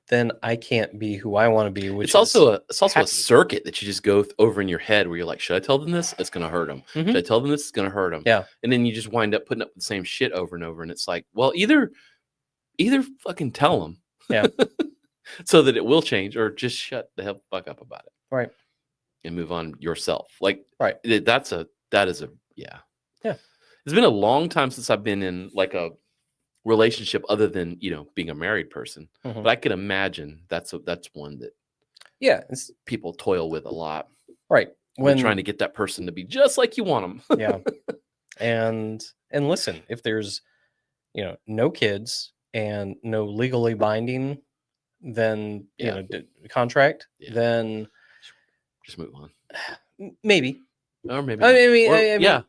[SPEAKER 2] then I can't be who I want to be. Which
[SPEAKER 1] it's also a circuit that you just go over in your head where you're like, should I tell them this? It's going to hurt them. Should I tell them this? It's going to hurt them.
[SPEAKER 2] Yeah.
[SPEAKER 1] And then you just wind up putting up the same shit over and over. And it's like, well, either fucking tell them.
[SPEAKER 2] Yeah.
[SPEAKER 1] So that it will change, or just shut the hell fuck up about it.
[SPEAKER 2] Right.
[SPEAKER 1] And move on yourself. Like,
[SPEAKER 2] right.
[SPEAKER 1] Yeah. It's been a long time since I've been in like a relationship other than, being a married person. But I can imagine that's one that people toil with a lot.
[SPEAKER 2] Right.
[SPEAKER 1] When trying to get that person to be just like you want them.
[SPEAKER 2] Yeah. And listen, if there's, no kids and no legally binding, then, contract, then
[SPEAKER 1] just move on.
[SPEAKER 2] Maybe.
[SPEAKER 1] Or maybe.
[SPEAKER 2] I mean,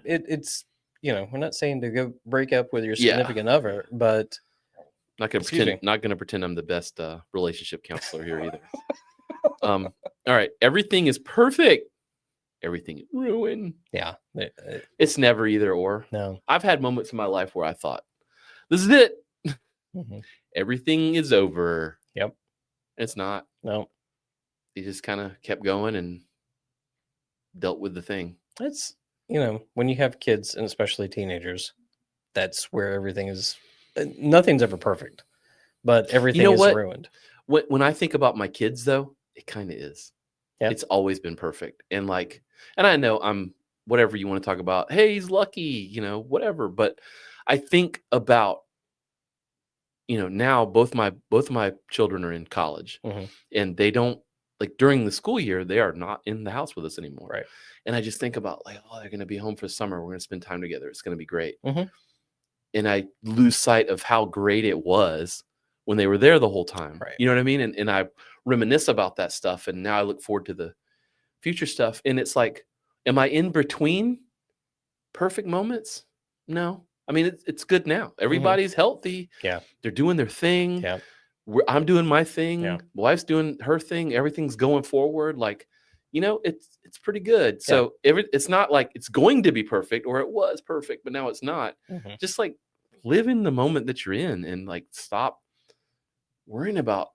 [SPEAKER 2] it's, we're not saying to go break up with your significant other, but
[SPEAKER 1] not gonna pretend I'm the best relationship counselor here either. All right, everything is perfect. Everything is ruined.
[SPEAKER 2] Yeah,
[SPEAKER 1] it's never either or.
[SPEAKER 2] No,
[SPEAKER 1] I've had moments in my life where I thought, "This is it. Everything is over."
[SPEAKER 2] Yep,
[SPEAKER 1] it's not.
[SPEAKER 2] No,
[SPEAKER 1] he just kind of kept going and dealt with the thing.
[SPEAKER 2] It's when you have kids and especially teenagers, that's where everything is. Nothing's ever perfect, but everything is ruined.
[SPEAKER 1] When I think about my kids, though, it kind of is.
[SPEAKER 2] Yeah.
[SPEAKER 1] It's always been perfect. And I know I'm whatever you want to talk about. Hey, he's lucky, whatever. But I think about, now both of my children are in college, and they don't during the school year, they are not in the house with us anymore.
[SPEAKER 2] Right.
[SPEAKER 1] And I just think about they're going to be home for the summer. We're going to spend time together. It's going to be great. And I lose sight of how great it was when they were there the whole time.
[SPEAKER 2] Right.
[SPEAKER 1] You know what I mean? And I reminisce about that stuff. And now I look forward to the future stuff. And it's like, am I in between perfect moments? No. I mean, it's good now. Everybody's healthy.
[SPEAKER 2] Yeah.
[SPEAKER 1] They're doing their thing.
[SPEAKER 2] Yeah.
[SPEAKER 1] I'm doing my thing.
[SPEAKER 2] Yeah.
[SPEAKER 1] Wife's doing her thing. Everything's going forward. It's pretty good. So it's not like it's going to be perfect, or it was perfect, but now it's not. Just live in the moment that you're in, and stop worrying about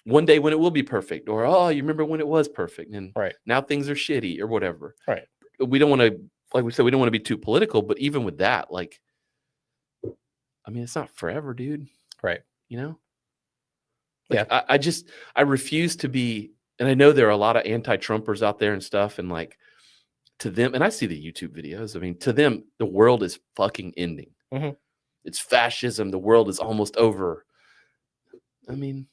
[SPEAKER 1] one day when it will be perfect, or you remember when it was perfect, and now things are shitty or whatever.
[SPEAKER 2] Right.
[SPEAKER 1] We don't want to, like we said, we don't want to be too political, but even with that, it's not forever, dude.
[SPEAKER 2] Right.
[SPEAKER 1] I refuse to be And I know there are a lot of anti-Trumpers out there and stuff, and like to them, and I see the YouTube videos. I mean, to them, the world is fucking ending.
[SPEAKER 2] Mhm.
[SPEAKER 1] It's fascism. The world is almost over. I mean,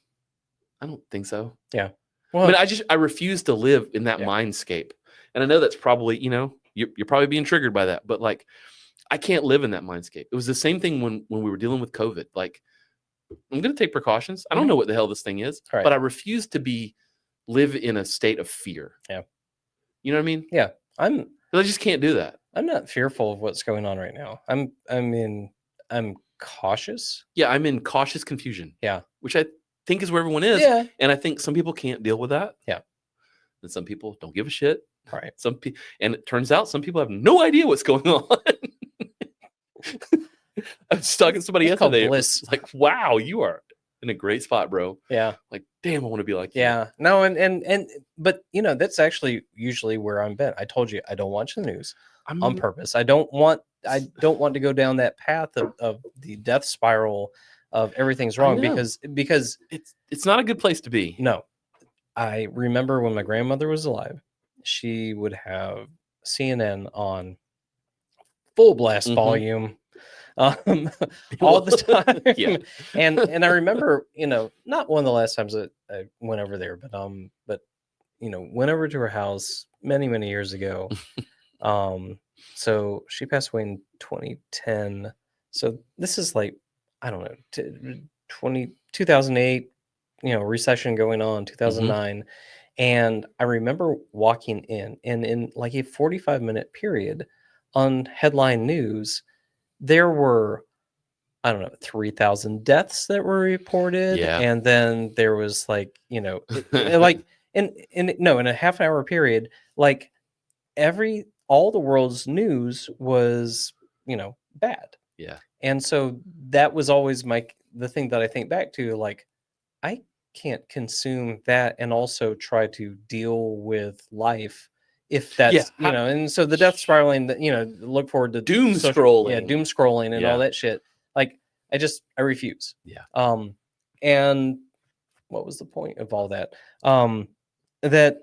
[SPEAKER 1] I don't think so.
[SPEAKER 2] Yeah.
[SPEAKER 1] I
[SPEAKER 2] Well,
[SPEAKER 1] mean, I refuse to live in that
[SPEAKER 2] yeah.
[SPEAKER 1] mindscape. And I know that's probably, you're probably being triggered by that, but like, I can't live in that mindscape. It was the same thing when we were dealing with COVID. Like, I'm going to take precautions. I don't know what the hell this thing is,
[SPEAKER 2] Right.
[SPEAKER 1] but I refuse to live in a state of fear.
[SPEAKER 2] Yeah.
[SPEAKER 1] You know what I mean?
[SPEAKER 2] Yeah.
[SPEAKER 1] I just can't do that.
[SPEAKER 2] I'm not fearful of what's going on right now. I'm cautious.
[SPEAKER 1] Yeah, I'm in cautious confusion.
[SPEAKER 2] Yeah.
[SPEAKER 1] Which I think is where everyone is.
[SPEAKER 2] Yeah.
[SPEAKER 1] And I think some people can't deal with that.
[SPEAKER 2] Yeah.
[SPEAKER 1] And some people don't give a shit.
[SPEAKER 2] Right.
[SPEAKER 1] And it turns out some people have no idea what's going on. I was talking to somebody yesterday. Bliss. Like, wow, you are in a great spot, bro.
[SPEAKER 2] Yeah.
[SPEAKER 1] Like, damn, I want to be like you.
[SPEAKER 2] Yeah. No, but that's actually usually where I'm been. I told you I don't watch the news on purpose. I don't want to go down that path of the death spiral of everything's wrong because
[SPEAKER 1] it's not a good place to be.
[SPEAKER 2] No. I remember when my grandmother was alive, she would have CNN on full blast volume all the time.
[SPEAKER 1] Yeah.
[SPEAKER 2] And I remember, not one of the last times that I went over there, but went over to her house many, many years ago. So she passed away in 2010. So this is like, I don't know, 2008, recession going on, 2009. And I remember walking in, and in like a 45-minute period on headline news, there were, I don't know, 3,000 deaths that were reported.
[SPEAKER 1] Yeah.
[SPEAKER 2] And then there was like, like in a half-hour period, like all the world's news was, bad.
[SPEAKER 1] Yeah.
[SPEAKER 2] And so that was always the thing that I think back to, like, I can't consume that and also try to deal with life if that's, and so the death spiraling that, look forward to
[SPEAKER 1] doom scrolling.
[SPEAKER 2] Yeah, doom scrolling and all that shit. Like, I refuse.
[SPEAKER 1] Yeah.
[SPEAKER 2] And what was the point of all that? That,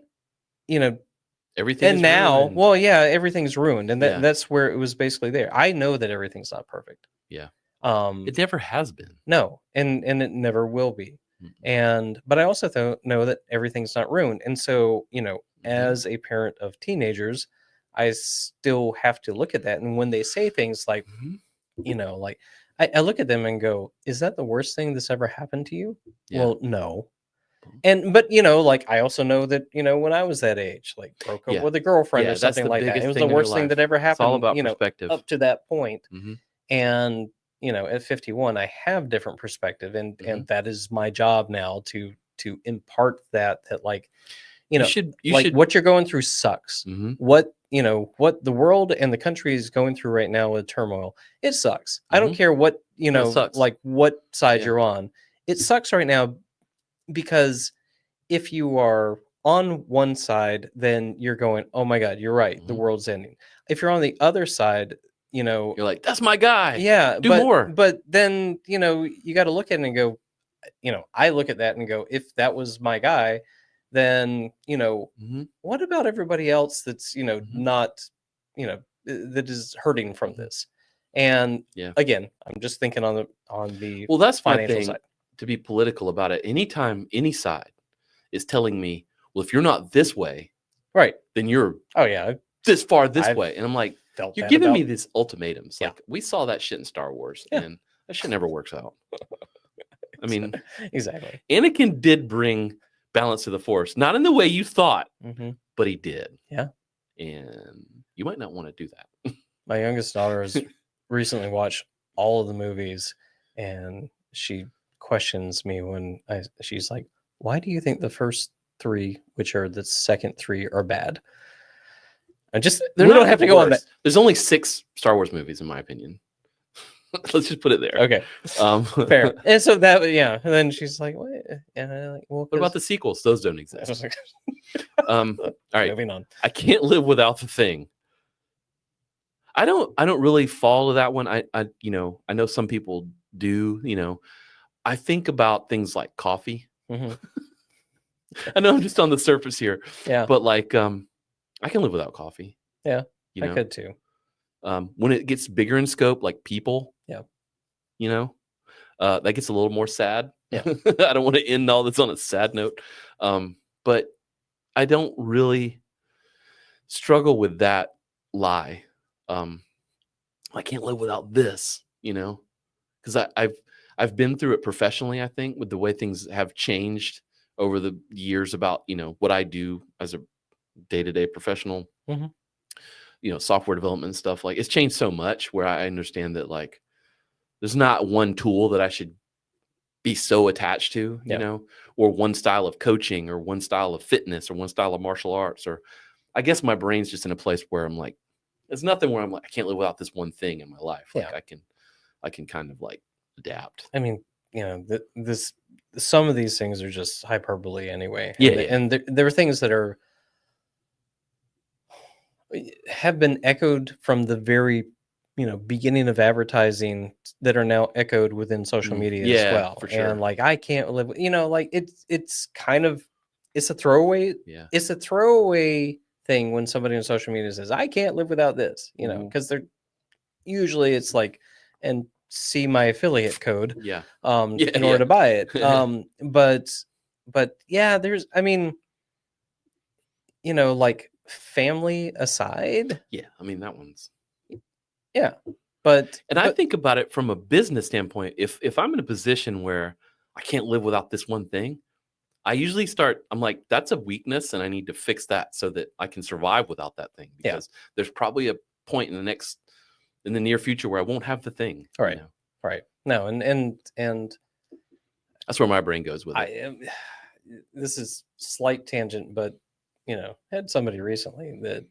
[SPEAKER 1] everything
[SPEAKER 2] and
[SPEAKER 1] is
[SPEAKER 2] now,
[SPEAKER 1] ruined.
[SPEAKER 2] well, yeah, everything's ruined. And that's where it was basically there. I know that everything's not perfect.
[SPEAKER 1] Yeah. It never has been.
[SPEAKER 2] No, and it never will be. But I also know that everything's not ruined. And so, as a parent of teenagers, I still have to look at that. And when they say things like, like I look at them and go, is that the worst thing that's ever happened to you? Yeah. Well, no. But like I also know that, when I was that age, like broke up with a girlfriend or something like that, it was the worst thing that ever happened.
[SPEAKER 1] It's all about perspective.
[SPEAKER 2] Up to that point. And at 51, I have different perspective, and that is my job now to impart that like, you should what you're going through sucks. What the world and the country is going through right now with turmoil, it sucks. I don't care what like what side you're on. It sucks right now because if you are on one side, then you're going, oh my God, you're right, the world's ending. If you're on the other side, you're
[SPEAKER 1] like, that's my guy.
[SPEAKER 2] Yeah,
[SPEAKER 1] do more.
[SPEAKER 2] But then, you got to look at it and go, I look at that and go, if that was my guy, then, what about everybody else that's, not, that is hurting from this? And again, I'm just thinking on the
[SPEAKER 1] well, that's
[SPEAKER 2] financial
[SPEAKER 1] my thing,
[SPEAKER 2] side.
[SPEAKER 1] To be political about it. Anytime any side is telling me, well, if you're not this way,
[SPEAKER 2] right,
[SPEAKER 1] then you're
[SPEAKER 2] this
[SPEAKER 1] far this way. And I'm like, you're giving me these ultimatums.
[SPEAKER 2] Yeah.
[SPEAKER 1] Like, we saw that shit in Star Wars, and that shit never works out. I mean,
[SPEAKER 2] exactly.
[SPEAKER 1] Anakin did bring balance to the Force, not in the way you thought, but he did.
[SPEAKER 2] Yeah.
[SPEAKER 1] And you might not want to do that.
[SPEAKER 2] My youngest daughter has recently watched all of the movies, and she questions me when she's like, why do you think the first three, which are the second three, are bad? We don't have to go on that.
[SPEAKER 1] There's only 6 Star Wars movies, in my opinion. Let's just put it there.
[SPEAKER 2] Okay. Fair. And so that, and then she's like, what? And I'm like, well,
[SPEAKER 1] what about the sequels? Those don't exist. All right.
[SPEAKER 2] Moving on.
[SPEAKER 1] I can't live without the thing. I don't really follow that one. I know some people do, I think about things like coffee. I know I'm just on the surface here,
[SPEAKER 2] Yeah.
[SPEAKER 1] but like, I can live without coffee.
[SPEAKER 2] Yeah.
[SPEAKER 1] You
[SPEAKER 2] I
[SPEAKER 1] know,
[SPEAKER 2] could too.
[SPEAKER 1] when it gets bigger in scope, like people,
[SPEAKER 2] Yeah.
[SPEAKER 1] you know, that gets a little more sad.
[SPEAKER 2] Yeah.
[SPEAKER 1] I don't want to end all this on a sad note, but I don't really struggle with that lie. I can't live without this, because I've been through it professionally. I think with the way things have changed over the years about what I do as a day-to-day professional,
[SPEAKER 2] Hmm.
[SPEAKER 1] software development and stuff. Like it's changed so much where I understand that like there's not one tool that I should be so attached to,
[SPEAKER 2] Yeah.
[SPEAKER 1] or one style of coaching or one style of fitness or one style of martial arts. Or I guess my brain's just in a place where I'm like, there's nothing where I'm like, I can't live without this one thing in my life. Like
[SPEAKER 2] Yeah.
[SPEAKER 1] I can kind of like adapt.
[SPEAKER 2] I mean, some of these things are just hyperbole anyway.
[SPEAKER 1] Yeah,
[SPEAKER 2] And,
[SPEAKER 1] yeah.
[SPEAKER 2] and there are things that have been echoed from the very beginning of advertising that are now echoed within social media as
[SPEAKER 1] Yeah,
[SPEAKER 2] well.
[SPEAKER 1] for sure.
[SPEAKER 2] And like I can't live like it's kind of it's a throwaway.
[SPEAKER 1] Yeah.
[SPEAKER 2] It's a throwaway thing when somebody on social media says I can't live without this, because they're usually it's like, and see my affiliate code
[SPEAKER 1] Yeah.
[SPEAKER 2] in order to buy it. But yeah, there's like family aside.
[SPEAKER 1] Yeah, I mean that one's.
[SPEAKER 2] Yeah, but
[SPEAKER 1] I think about it from a business standpoint. If I'm in a position where I can't live without this one thing, I usually I'm like, that's a weakness and I need to fix that so that I can survive without that thing. Because there's probably a point in the near future where I won't have the thing.
[SPEAKER 2] Right. Right. No, and
[SPEAKER 1] that's where my brain goes with it.
[SPEAKER 2] This is slight tangent, but had somebody recently that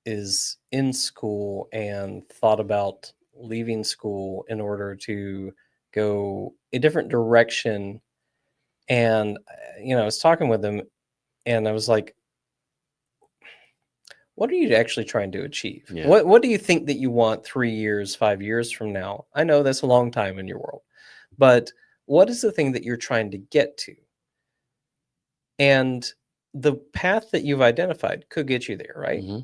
[SPEAKER 2] is in school and thought about leaving school in order to go a different direction. And I was talking with them and I was like, what are you actually trying to achieve?
[SPEAKER 1] Yeah.
[SPEAKER 2] What do you think that you want 3 years, 5 years from now? I know that's a long time in your world, but what is the thing that you're trying to get to? And the path that you've identified could get you there, right?
[SPEAKER 1] Mm-hmm.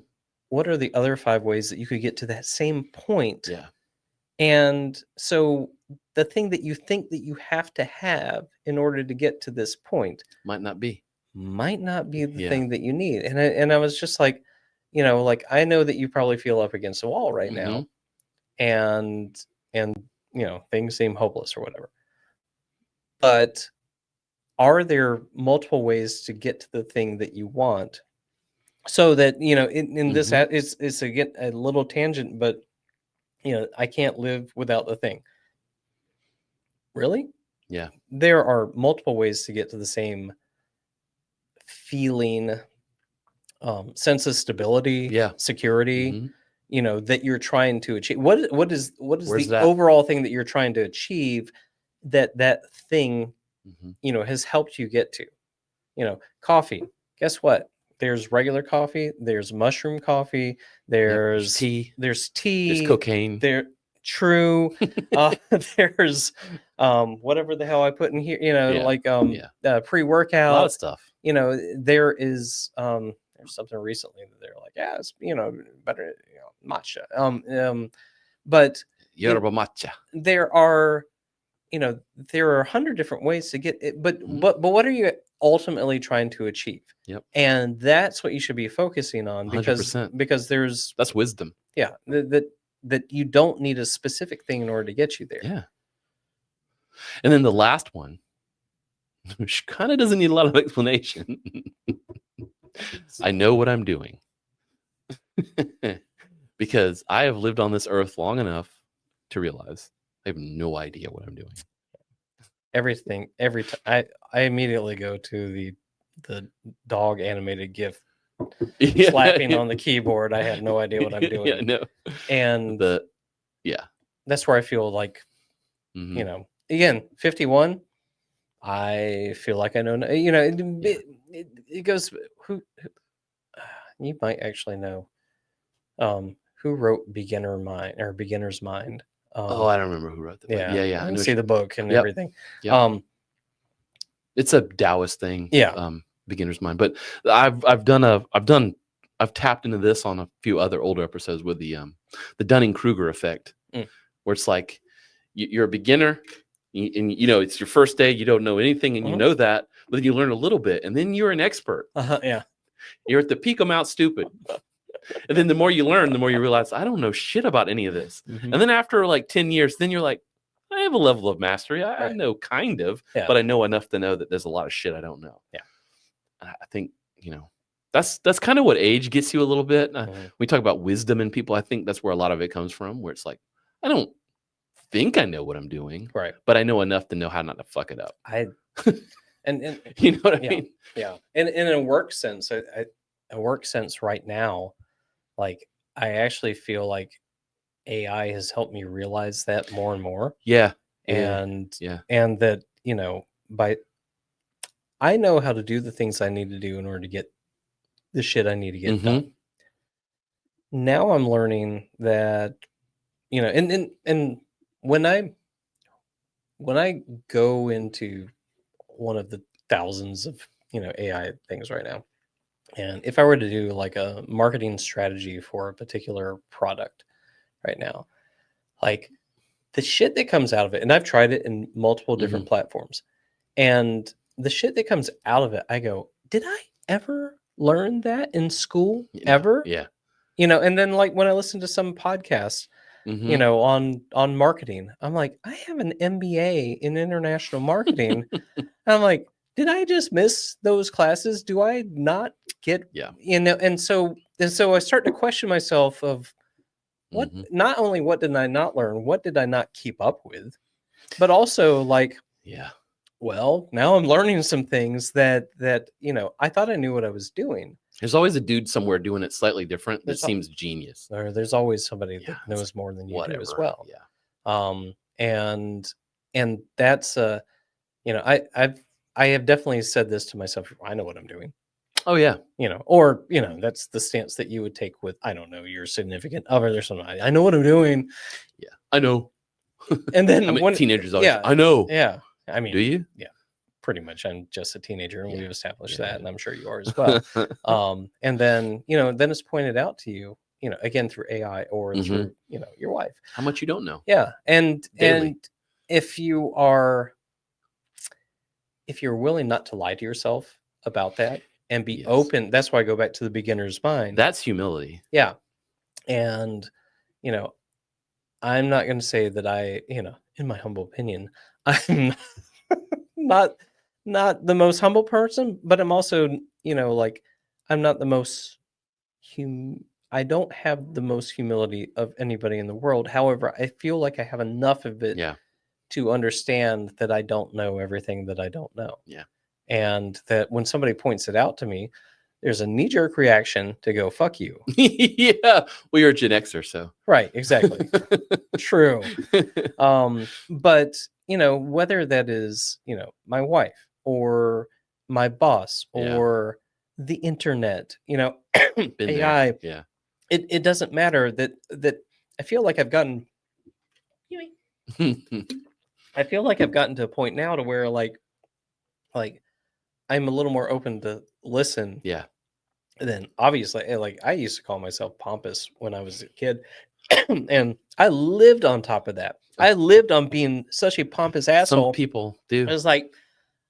[SPEAKER 2] What are the other 5 ways that you could get to that same point?
[SPEAKER 1] Yeah.
[SPEAKER 2] And so the thing that you think that you have to have in order to get to this point
[SPEAKER 1] might not be
[SPEAKER 2] the thing that you need. And I was just like, like I know that you probably feel up against the wall right now, and things seem hopeless or whatever. But are there multiple ways to get to the thing that you want? So that in this it's again a little tangent, but I can't live without the thing. Really?
[SPEAKER 1] Yeah.
[SPEAKER 2] There are multiple ways to get to the same feeling, sense of stability, security, that you're trying to achieve. What is the overall thing that you're trying to achieve that thing, has helped you get to? Coffee. Guess what? There's regular coffee, there's mushroom coffee, there's tea, there's
[SPEAKER 1] cocaine.
[SPEAKER 2] True. There's whatever the hell I put in here, pre-workout.
[SPEAKER 1] A lot of stuff.
[SPEAKER 2] There is there's something recently that they're like, yeah, it's better, matcha. But
[SPEAKER 1] yerba matcha.
[SPEAKER 2] There are 100 different ways to get it, but what are you ultimately trying to achieve?
[SPEAKER 1] Yep.
[SPEAKER 2] And that's what you should be focusing on, because
[SPEAKER 1] 100%. That's wisdom.
[SPEAKER 2] Yeah, that you don't need a specific thing in order to get you there.
[SPEAKER 1] Yeah. And then the last one, which kind of doesn't need a lot of explanation. I know what I'm doing. Because I have lived on this earth long enough to realize I have no idea what I'm doing.
[SPEAKER 2] Everything, every time I immediately go to the dog animated GIF slapping on the keyboard. I have no idea what I'm doing.
[SPEAKER 1] Yeah, no.
[SPEAKER 2] And that's where I feel like, again, 51. I feel like I know. It goes. Who you might actually know. Who wrote Beginner's Mind?
[SPEAKER 1] I don't remember who wrote that.
[SPEAKER 2] Yeah,
[SPEAKER 1] I
[SPEAKER 2] see the book and everything.
[SPEAKER 1] Yep. It's a Taoist thing.
[SPEAKER 2] Yeah.
[SPEAKER 1] Beginner's mind. But I've tapped into this on a few other older episodes with the Dunning-Kruger effect, where it's like you're a beginner, and it's your first day, you don't know anything, and you know that, but then you learn a little bit, and then you're an expert.
[SPEAKER 2] Yeah.
[SPEAKER 1] You're at the peak of Mount Stupid. And then the more you learn, the more you realize, I don't know shit about any of this. And then after like 10 years, then you're like, I have a level of mastery. I know kind of, but I know enough to know that there's a lot of shit I don't know.
[SPEAKER 2] Yeah.
[SPEAKER 1] I think, that's kind of what age gets you a little bit. We talk about wisdom in people. I think that's where a lot of it comes from, where it's like, I don't think I know what I'm doing, but I know enough to know how not to fuck it up.
[SPEAKER 2] And
[SPEAKER 1] you know what I mean?
[SPEAKER 2] Yeah. And in a work sense, a work sense right now, like I actually feel like AI has helped me realize that more and more.
[SPEAKER 1] Yeah.
[SPEAKER 2] And that, I know how to do the things I need to do in order to get the shit I need to get done. Now I'm learning that, and when I go into one of the thousands of, AI things right now, and if I were to do like a marketing strategy for a particular product right now, like the shit that comes out of it, and I've tried it in multiple different platforms, and the shit that comes out of it, I go, did I ever learn that in school? Ever?
[SPEAKER 1] Yeah.
[SPEAKER 2] And then like when I listen to some podcasts, on marketing, I'm like, I have an MBA in international marketing. I'm like, did I just miss those classes? Do I not get, and so I start to question myself of what, not only what did I not learn, what did I not keep up with, but also like, well, now I'm learning some things that I thought I knew what I was doing.
[SPEAKER 1] There's always a dude somewhere doing it slightly different that seems genius.
[SPEAKER 2] There's always somebody that knows more than you do as well.
[SPEAKER 1] Yeah.
[SPEAKER 2] And that's I have definitely said this to myself. I know what I'm doing.
[SPEAKER 1] Oh yeah.
[SPEAKER 2] Or that's the stance that you would take with, I don't know, your significant other or something. I know what I'm doing.
[SPEAKER 1] Yeah, I know.
[SPEAKER 2] And then
[SPEAKER 1] when teenagers always, I know.
[SPEAKER 2] Yeah. I mean,
[SPEAKER 1] do you?
[SPEAKER 2] Yeah. Pretty much. I'm just a teenager, and we've established that, and I'm sure you are as well. And then, then it's pointed out to you, again, through AI or through, your wife.
[SPEAKER 1] How much you don't know.
[SPEAKER 2] Yeah. And if you're willing not to lie to yourself about that and be open, that's why I go back to the beginner's mind.
[SPEAKER 1] That's humility.
[SPEAKER 2] Yeah. And, I'm not going to say that I, in my humble opinion, I'm not the most humble person, but I'm also, like I'm not the most I don't have the most humility of anybody in the world. However, I feel like I have enough of it to understand that I don't know everything that I don't know.
[SPEAKER 1] Yeah.
[SPEAKER 2] And that when somebody points it out to me, there's a knee-jerk reaction to go, fuck you.
[SPEAKER 1] Yeah. Well, you're a Gen Xer, so.
[SPEAKER 2] Right, exactly. True. But, whether that is, my wife or my boss or the internet, AI, it doesn't matter that I feel like I've gotten to a point now to where like I'm a little more open to listen.
[SPEAKER 1] Yeah.
[SPEAKER 2] Then obviously, like I used to call myself pompous when I was a kid, and I lived on top of that. I lived on being such a pompous asshole.
[SPEAKER 1] Some people do.
[SPEAKER 2] It was like,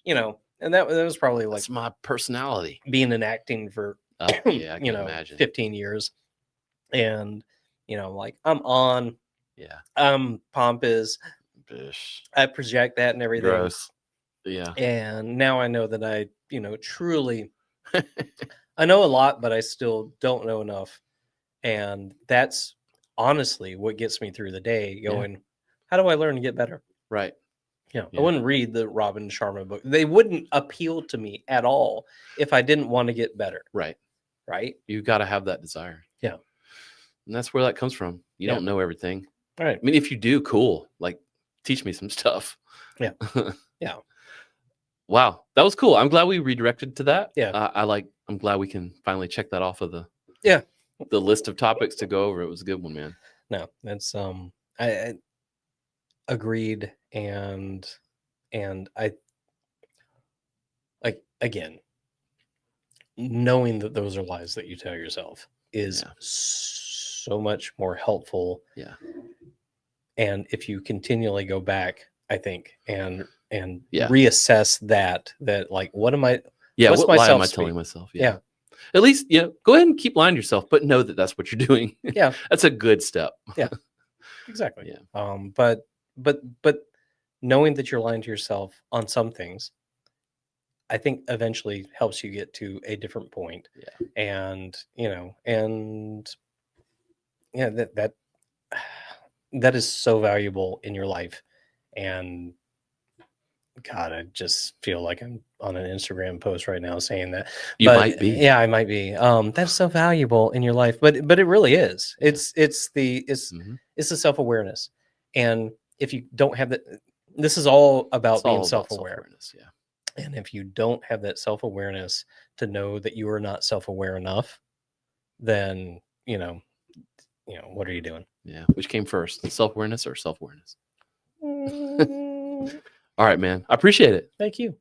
[SPEAKER 2] and that was probably like
[SPEAKER 1] that's my personality.
[SPEAKER 2] Being in acting for
[SPEAKER 1] I can imagine.
[SPEAKER 2] 15 years, and like I'm on.
[SPEAKER 1] Yeah.
[SPEAKER 2] I'm pompous.
[SPEAKER 1] Bish.
[SPEAKER 2] I project that and everything.
[SPEAKER 1] Gross. Yeah.
[SPEAKER 2] And now I know that I, truly, I know a lot, but I still don't know enough. And that's honestly what gets me through the day going, how do I learn to get better?
[SPEAKER 1] Right.
[SPEAKER 2] I wouldn't read the Robin Sharma book. They wouldn't appeal to me at all if I didn't want to get better.
[SPEAKER 1] Right.
[SPEAKER 2] Right.
[SPEAKER 1] You got to have that desire.
[SPEAKER 2] Yeah.
[SPEAKER 1] And that's where that comes from. You don't know everything.
[SPEAKER 2] Right.
[SPEAKER 1] I mean, if you do, cool. Like, teach me some stuff.
[SPEAKER 2] Yeah. Yeah.
[SPEAKER 1] Wow. That was cool. I'm glad we redirected to that.
[SPEAKER 2] Yeah.
[SPEAKER 1] I'm glad we can finally check that off of the list of topics to go over. It was a good one, man.
[SPEAKER 2] No, that's I agreed, and like, again, knowing that those are lies that you tell yourself is so much more helpful.
[SPEAKER 1] Yeah.
[SPEAKER 2] And if you continually go back, I think, and reassess that like, what am I?
[SPEAKER 1] Yeah.
[SPEAKER 2] What's
[SPEAKER 1] What
[SPEAKER 2] my
[SPEAKER 1] lie am I
[SPEAKER 2] self-speak?
[SPEAKER 1] telling myself? Yeah. At least, go ahead and keep lying to yourself, but know that that's what you're doing.
[SPEAKER 2] Yeah.
[SPEAKER 1] That's a good step.
[SPEAKER 2] Yeah. Exactly.
[SPEAKER 1] Yeah.
[SPEAKER 2] But knowing that you're lying to yourself on some things, I think eventually helps you get to a different point.
[SPEAKER 1] Yeah.
[SPEAKER 2] And, yeah, that is so valuable in your life. And God, I just feel like I'm on an Instagram post right now saying that.
[SPEAKER 1] You
[SPEAKER 2] But
[SPEAKER 1] might be.
[SPEAKER 2] yeah, I might be. That's so valuable in your life. But it really is.
[SPEAKER 1] Yeah.
[SPEAKER 2] It's the self-awareness. And if you don't have that, this is all about being self-aware.
[SPEAKER 1] Yeah.
[SPEAKER 2] And if you don't have that self-awareness to know that you are not self-aware enough, then what are you doing?
[SPEAKER 1] Yeah. Which came first, self-awareness or self-awareness? All right, man. I appreciate it.
[SPEAKER 2] Thank you.